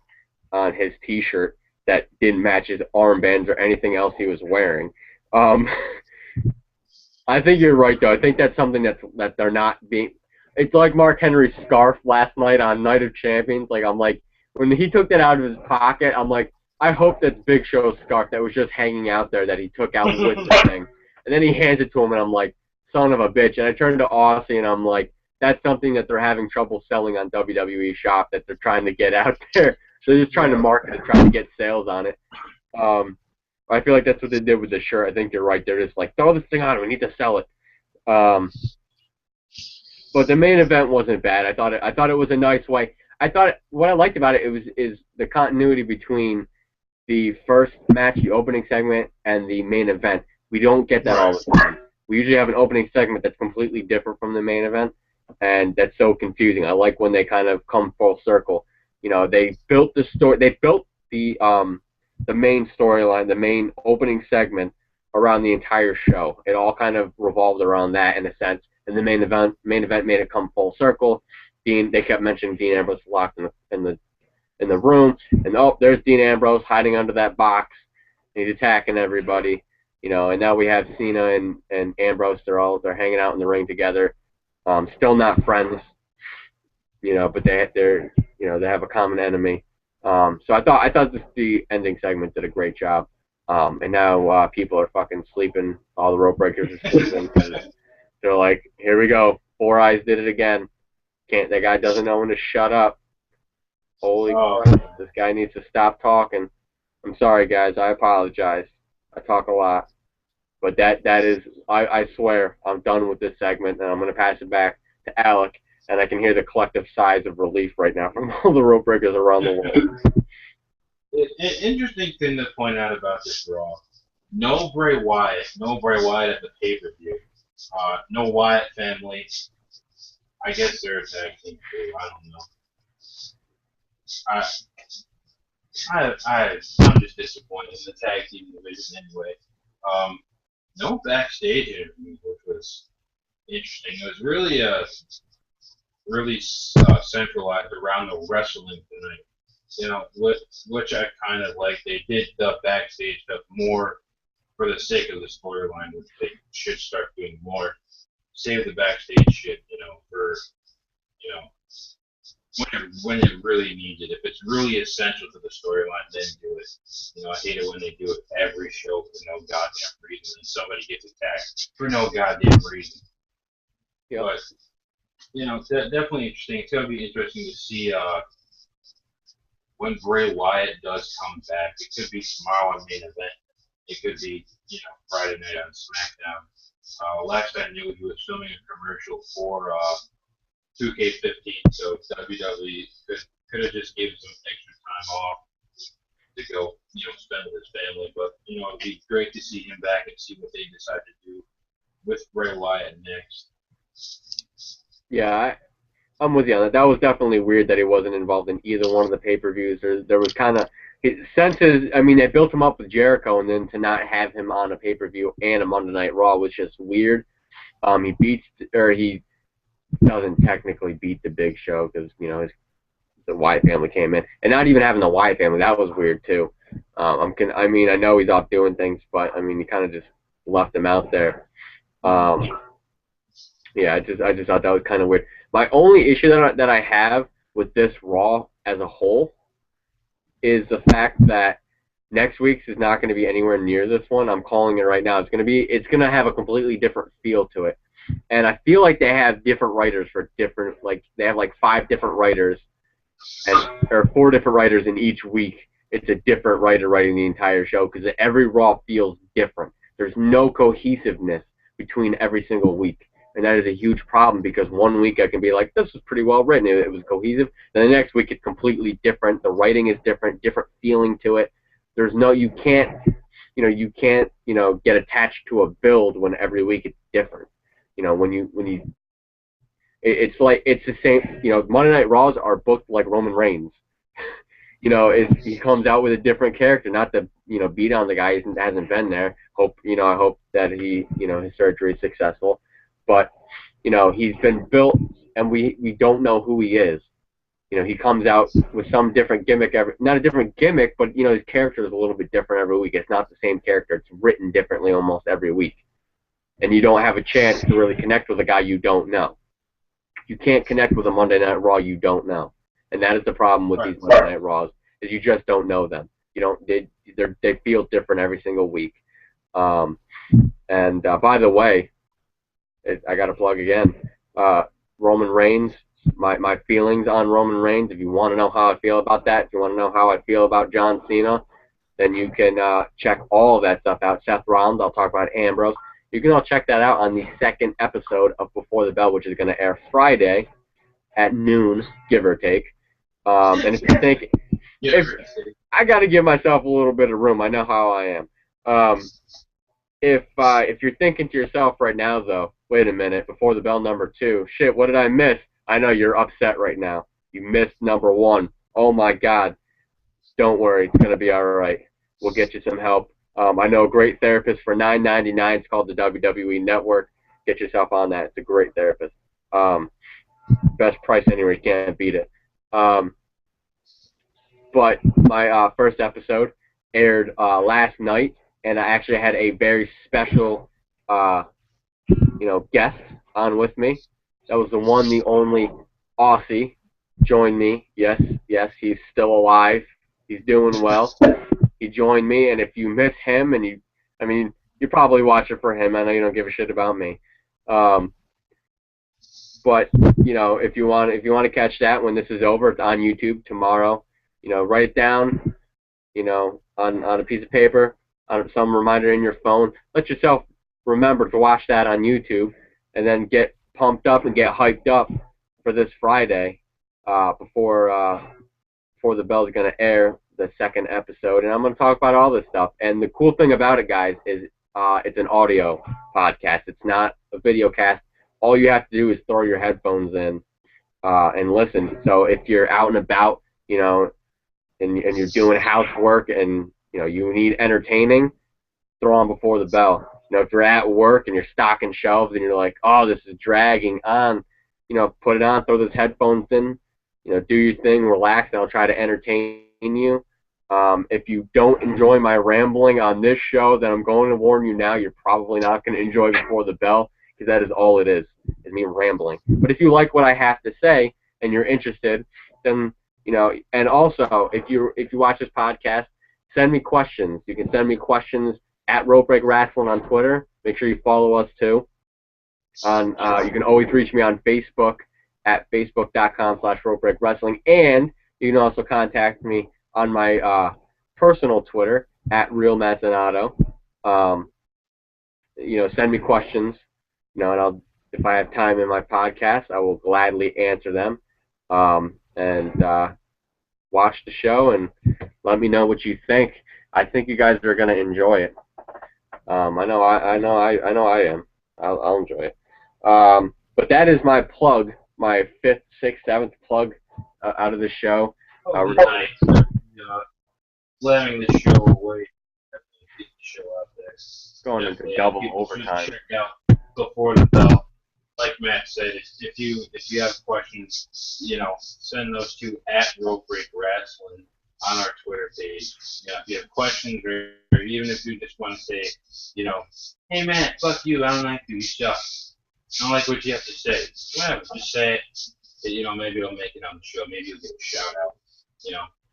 on his T-shirt that didn't match his armbands or anything else he was wearing. I think you're right, though. I think that's something that they're not being. It's like Mark Henry's scarf last night on Night of Champions. Like, I'm like, when he took that out of his pocket, I'm like, I hope that's Big Show's scarf that was just hanging out there that he took out with the thing. And then he hands it to him, and I'm like, son of a bitch. And I turned to Aussie, and I'm like, that's something that they're having trouble selling on WWE Shop that they're trying to get out there. So they're just trying to market it, trying to get sales on it. I feel like that's what they did with the shirt. I think you're right. They're just like, throw this thing on. We need to sell it. But the main event wasn't bad. I thought it was a nice way. What I liked about it is the continuity between the first match, the opening segment, and the main event. We don't get that all the time. We usually have an opening segment that's completely different from the main event, and that's so confusing. I like when they kind of come full circle. You know, they built the story. They built the main storyline, the main opening segment around the entire show. It all kind of revolved around that in a sense. And the main event made it come full circle. They kept mentioning Dean Ambrose locked in the room, and oh, there's Dean Ambrose hiding under that box. He's attacking everybody, you know. And now we have Cena and Ambrose. They're hanging out in the ring together. Still not friends, you know, but they have a common enemy. So I thought the ending segment did a great job. And now people are fucking sleeping. All the rope breakers are sleeping. They're like, here we go. Four Eyes did it again. That guy doesn't know when to shut up. Holy Oh. crap. This guy needs to stop talking. I'm sorry, guys. I apologize. I talk a lot. But that is, I swear, I'm done with this segment, and I'm going to pass it back to Alec, and I can hear the collective sighs of relief right now from all the rope breakers around the world. Interesting thing to point out about this Raw. No Bray Wyatt. No Bray Wyatt at the pay-per-view. No Wyatt family. I guess they're a tag team too. I don't know. I'm just disappointed in the tag team division anyway. No backstage interview, which was interesting. It was really centralized around the wrestling tonight. You know, which I kind of like. They did the backstage stuff more for the sake of the storyline, which they should start doing more. Save the backstage shit, for you know when it really needs it. If it's really essential to the storyline, then do it. I hate it when they do it every show for no goddamn reason, and somebody gets attacked for no goddamn reason. Yep. But definitely interesting. It's gonna be interesting to see when Bray Wyatt does come back. It could be tomorrow on main event. It could be Friday night on SmackDown. Last I knew, he was filming a commercial for 2K15, so WWE could have just given some extra time off to go, spend with his family. But it'd be great to see him back and see what they decide to do with Bray Wyatt next. Yeah, I'm with you on that. That was definitely weird that he wasn't involved in either one of the pay-per-views. There was kind of they built him up with Jericho, and then to not have him on a pay-per-view and a Monday Night Raw was just weird. He doesn't technically beat the Big Show because the Wyatt family came in, and not even having the Wyatt family, that was weird too. I know he's off doing things, but he kind of just left him out there. Yeah, I just thought that was kind of weird. My only issue that I have with this Raw as a whole is the fact that next week's is not going to be anywhere near this one. I'm calling it right now. It's going to have a completely different feel to it. And I feel like they have different writers for different, they have 5 different writers, or 4 different writers in each week. It's a different writer writing the entire show because every Raw feels different. There's no cohesiveness between every single week. And that is a huge problem because one week I can be like, this was pretty well written. It was cohesive. Then the next week it's completely different. The writing is different feeling to it. You can't get attached to a build when every week it's different. It's the same. Monday Night Raws are booked like Roman Reigns. He comes out with a different character, not to beat on the guy who hasn't been there. I hope that his surgery is successful. But, he's been built, and we don't know who he is. He comes out with some different gimmick not a different gimmick, but, his character is a little bit different every week. It's not the same character. It's written differently almost every week. And you don't have a chance to really connect with a guy you don't know. You can't connect with a Monday Night Raw you don't know. And that is the problem with these Monday Night Raws, is you just don't know them. They feel different every single week. By the way, I got to plug again. Roman Reigns, my feelings on Roman Reigns. If you want to know how I feel about that, if you want to know how I feel about John Cena, then you can check all of that stuff out. Seth Rollins, I'll talk about Ambrose. You can all check that out on the 2nd episode of Before the Bell, which is going to air Friday at noon, give or take. And if you're thinking, I got to give myself a little bit of room. I know how I am. If you're thinking to yourself right now, though, wait a minute, Before the Bell number 2, shit, what did I miss? I know you're upset right now. You missed number 1. Oh my God. Don't worry, it's going to be all right. We'll get you some help. I know a great therapist for $9.99. It's called the WWE Network. Get yourself on that. It's a great therapist. Best price anywhere. You can't beat it. But my first episode aired last night, and I actually had a very special, guest on with me. That was the one, the only Aussie. Joined me. Yes, he's still alive. He's doing well. He joined me, and if you miss him, and you probably watch it for him. I know you don't give a shit about me. But if you want to catch that when this is over, it's on YouTube tomorrow. Write it down. On a piece of paper, on some reminder in your phone. Let yourself remember to watch that on YouTube, and then get pumped up and get hyped up for this Friday before the bell's going to air the second episode. And I'm going to talk about all this stuff. And the cool thing about it, guys, is it's an audio podcast. It's not a video cast. All you have to do is throw your headphones in and listen. So if you're out and about, and you're doing housework and you need entertaining, throw on Before the Bell. If you're at work and you're stocking shelves and you're like, oh, this is dragging on, put it on, throw those headphones in, do your thing, relax, and I'll try to entertain you. If you don't enjoy my rambling on this show, then I'm going to warn you now, you're probably not going to enjoy Before the Bell, because that is all it is me rambling. But if you like what I have to say and you're interested, then and also if you watch this podcast, send me questions. You can send me questions at Rope Break Wrestling on Twitter. Make sure you follow us too. You can always reach me on Facebook at facebook.com/ropebreakwrestling, and you can also contact me on my personal Twitter at RealMazzanato. Send me questions. And if I have time in my podcast, I will gladly answer them. And watch the show and let me know what you think. I think you guys are gonna enjoy it. I know I am. I'll enjoy it. But that is my plug, my 5th, 6th, 7th plug out of the show. Nice. Slamming the show away. Definitely get the show out there. Going into double overtime. Check out Before the Bell. Like Matt said, if you have questions, send those to at Rope Break Wrestling on our Twitter page. If you have questions, or even if you just want to say, hey Matt, fuck you, I don't like you, you suck. I don't like what you have to say. Whatever, just say it. Maybe it'll make it on the show. Maybe you'll get a shout out.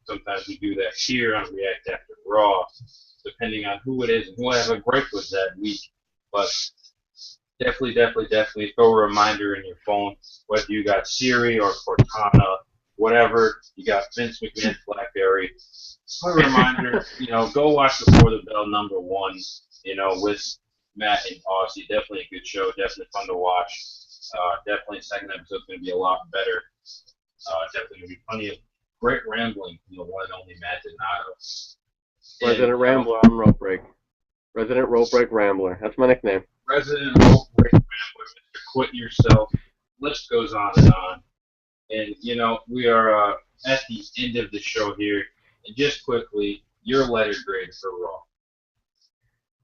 Sometimes we do that here on React After Raw, depending on who it is and who I have a gripe with that week. But definitely throw a reminder in your phone, whether you got Siri or Cortana, whatever, you got Vince McMahon's BlackBerry. Put a reminder, go watch Before the Bell #1, with Matt and Aussie. Definitely a good show, definitely fun to watch. Definitely second episode's going to be a lot better. Definitely going to be plenty of great rambling from the one and only Matt Donato. Resident Rambler on Rope Break. Resident Rope Break Rambler. That's my nickname. Resident Rope Break Rambler, Mr. Quit Yourself. List goes on and on. And, we are at the end of the show here. And just quickly, your letter grade for Raw.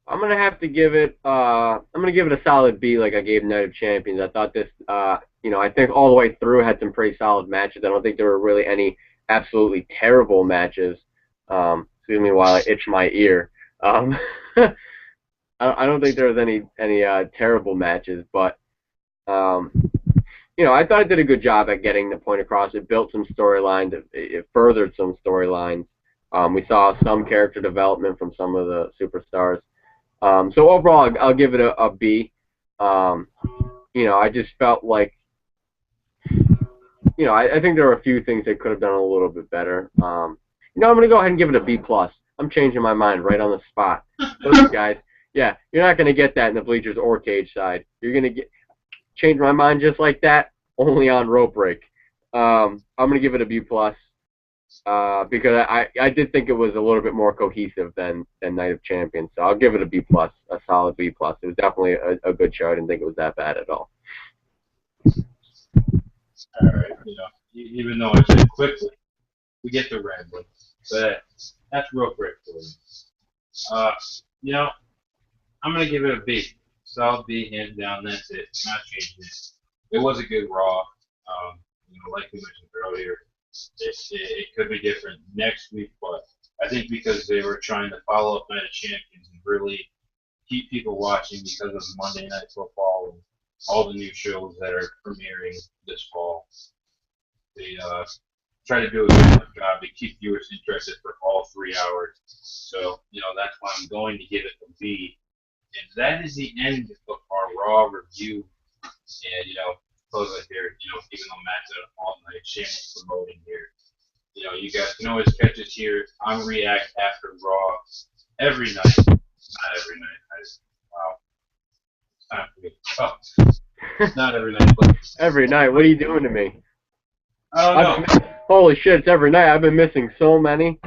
I'm gonna have to give it. I'm gonna give it a solid B, like I gave Night of Champions. I thought this. I think all the way through had some pretty solid matches. I don't think there were really any absolutely terrible matches. Excuse me while I itch my ear. I don't think there was any terrible matches, but I thought it did a good job at getting the point across. It built some storylines. It furthered some storylines. We saw some character development from some of the superstars. So overall, I'll give it a B. I just felt like, I think there were a few things they could have done a little bit better. I'm going to go ahead and give it a B+. I'm changing my mind right on the spot. Listen, guys, yeah, you're not going to get that in the bleachers or cage side. You're going to change my mind just like that, only on Rope Break. I'm going to give it a B+. Because I did think it was a little bit more cohesive than Night of Champions. So I'll give it a B+, a solid B+. It was definitely a good show. I didn't think it was that bad at all. All right, even though I said quickly, we get the rambling. But that's Rope Break for you. I'm going to give it a B. Solid B, hands down, that's it. Not changing it. It was a good Raw. Like we mentioned earlier, it could be different next week, but I think because they were trying to follow up Night of Champions and really keep people watching because of Monday Night Football and all the new shows that are premiering this fall, they try to do a good enough job to keep viewers interested for all 3 hours. So, that's why I'm going to give it a B. And that is the end of our Raw review. And, close it here. Even though Matt's at all night, shameless promoting here. You guys can always catch us here on React after Raw every night. Not every night. Wow. It's time for me to talk. Not every night, but Every night. What are you doing to me? I don't know. Holy shit! It's every night. I've been missing so many.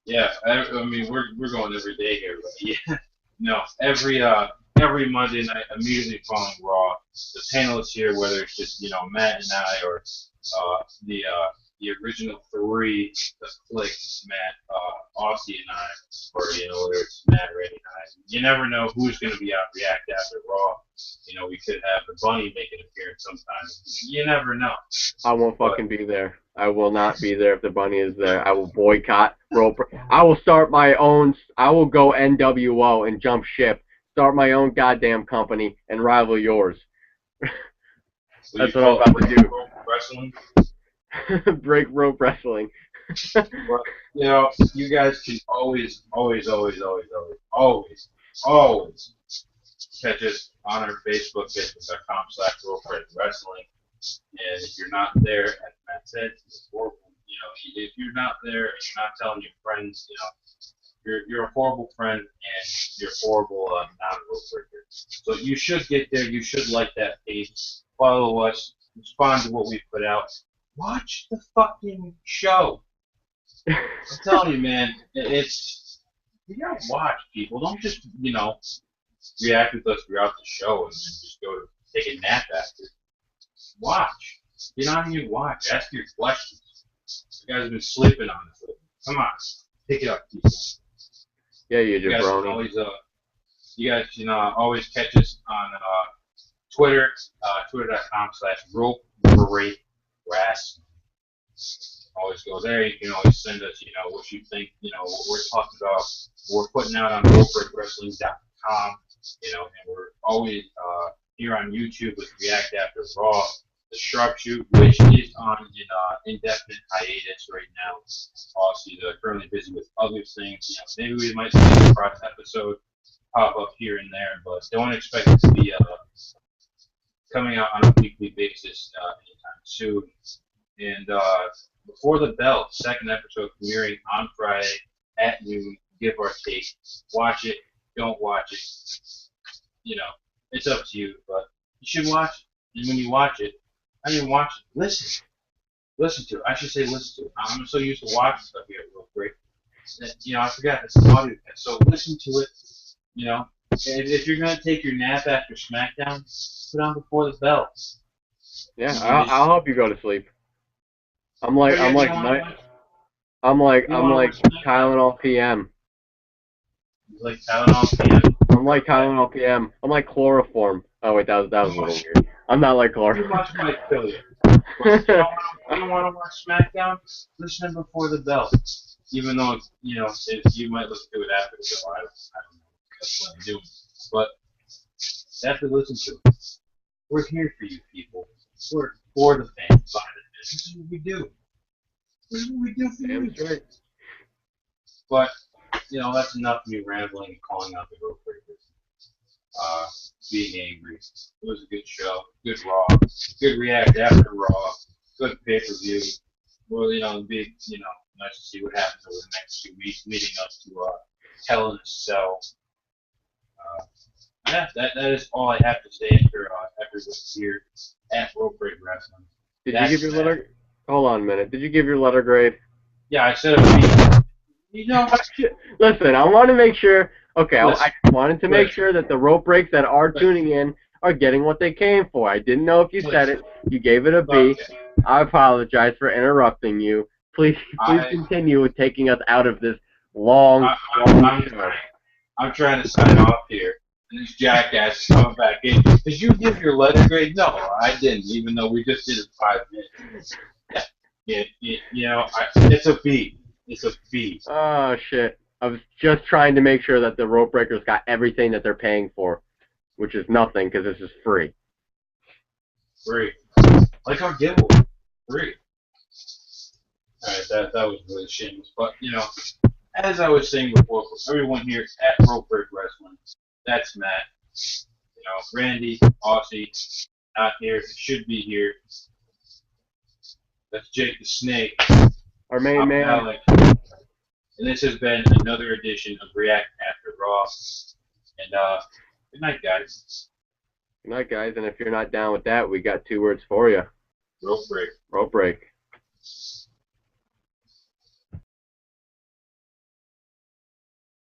Yeah, I mean we're going every day here, but yeah, no, every Monday night immediately following Raw, the panelists here, whether it's just Matt and I or the original three, the Click, Matt, Aussie and I, or whether it's Matt, Randy and I, you never know who's going to be on React after Raw. We could have the Bunny make an appearance sometime. You never know. I won't fucking be there. I will not be there if the Bunny is there. I will boycott rope. I will start my own. I will go NWO and jump ship. Start my own goddamn company and rival yours. That's what I'm about to do. Wrestling. Break rope wrestling. Well, you guys can always catch us on our Facebook, facebook.com/rolepbreakwrestling. And if you're not there, as Matt said, it's horrible. If you're not there and you're not telling your friends, you're a horrible friend and you're horrible non-rope breaker. So you should get there. You should like that page, follow us, respond to what we put out. Watch the fucking show. I'm telling you, man, you gotta watch, people. Don't just, react with us throughout the show and then just go to take a nap after. Watch. Get on here and watch. Ask your questions. You guys have been sleeping on this. Come on. Pick it up, people. Yeah, you You guys jabroni. can always catch us on Twitter, twitter.com/ropebreakwrestling. Always go there. You can always send us, what you think, what we're talking about, what we're putting out on ropebreakwrestling.com, and we're always here on YouTube with React After Raw, the Sharpshoot, which is on indefinite hiatus right now. Obviously, they're currently busy with other things. Maybe we might see a surprise episode pop up here and there, but don't expect it to be coming out on a weekly basis anytime soon. And Before the Bell, second episode premiering on Friday at noon, give or take. Watch it, don't watch it. It's up to you, but you should watch it. And when you watch it, I mean watch it, listen. Listen to it. I should say listen to it. I'm so used to watching stuff here real quick that, I forgot it's an audio cast. So listen to it, And if you're going to take your nap after SmackDown, put on Before the Bell. Yeah, I'll help you go to sleep. I'm like Tylenol PM. Like Tylenol PM. I'm like Tylenol PM. I'm like chloroform. Oh wait, that was a little weird. I'm not like Too chloroform. much might kill you. But you don't want to watch SmackDown? Listen to Before the Bell. Even though, you might listen to it after the show. I don't know. That's what I'm doing. But after listen to it, we're here for you people. We're for the fans, by the fans. This is what we do. This is what we do for you. Damn straight. But, that's enough of me rambling and calling out the Rope Breakers. Being angry. It was a good show. Good Raw. Good React after Raw. Good pay-per-view. Well, it'll be, nice to see what happens over the next 2 weeks leading up to Hell in a Cell. That is all I have to say after everyone's here at Rope Break Wrestling. Did you give your letter? Hold on a minute. Did you give your letter grade? Yeah, I said it. Listen, I want to make sure. Okay, I wanted to make sure that the rope breaks that are tuning in are getting what they came for. I didn't know if you said it. You gave it a B. Okay. I apologize for interrupting you. Please continue with taking us out of this long show. I'm trying to sign off here. And this jackass is coming back in. Did you give your letter grade? No, I didn't, even though we just did it 5 minutes. It's a B. It's a B. Oh, shit. I was just trying to make sure that the rope breakers got everything that they're paying for, which is nothing because this is free. Free. Like our giveaway. Free. Alright, that was really shameless. But, as I was saying before, for everyone here at Rope Break Wrestling, that's Matt. Randy, Aussie, not here, should be here. That's Jake the Snake. Our main I'm man. Alec. And this has been another edition of React After Raw. And good night, guys. Good night, guys. And if you're not down with that, we got 2 words for you. Rope break. Rope break.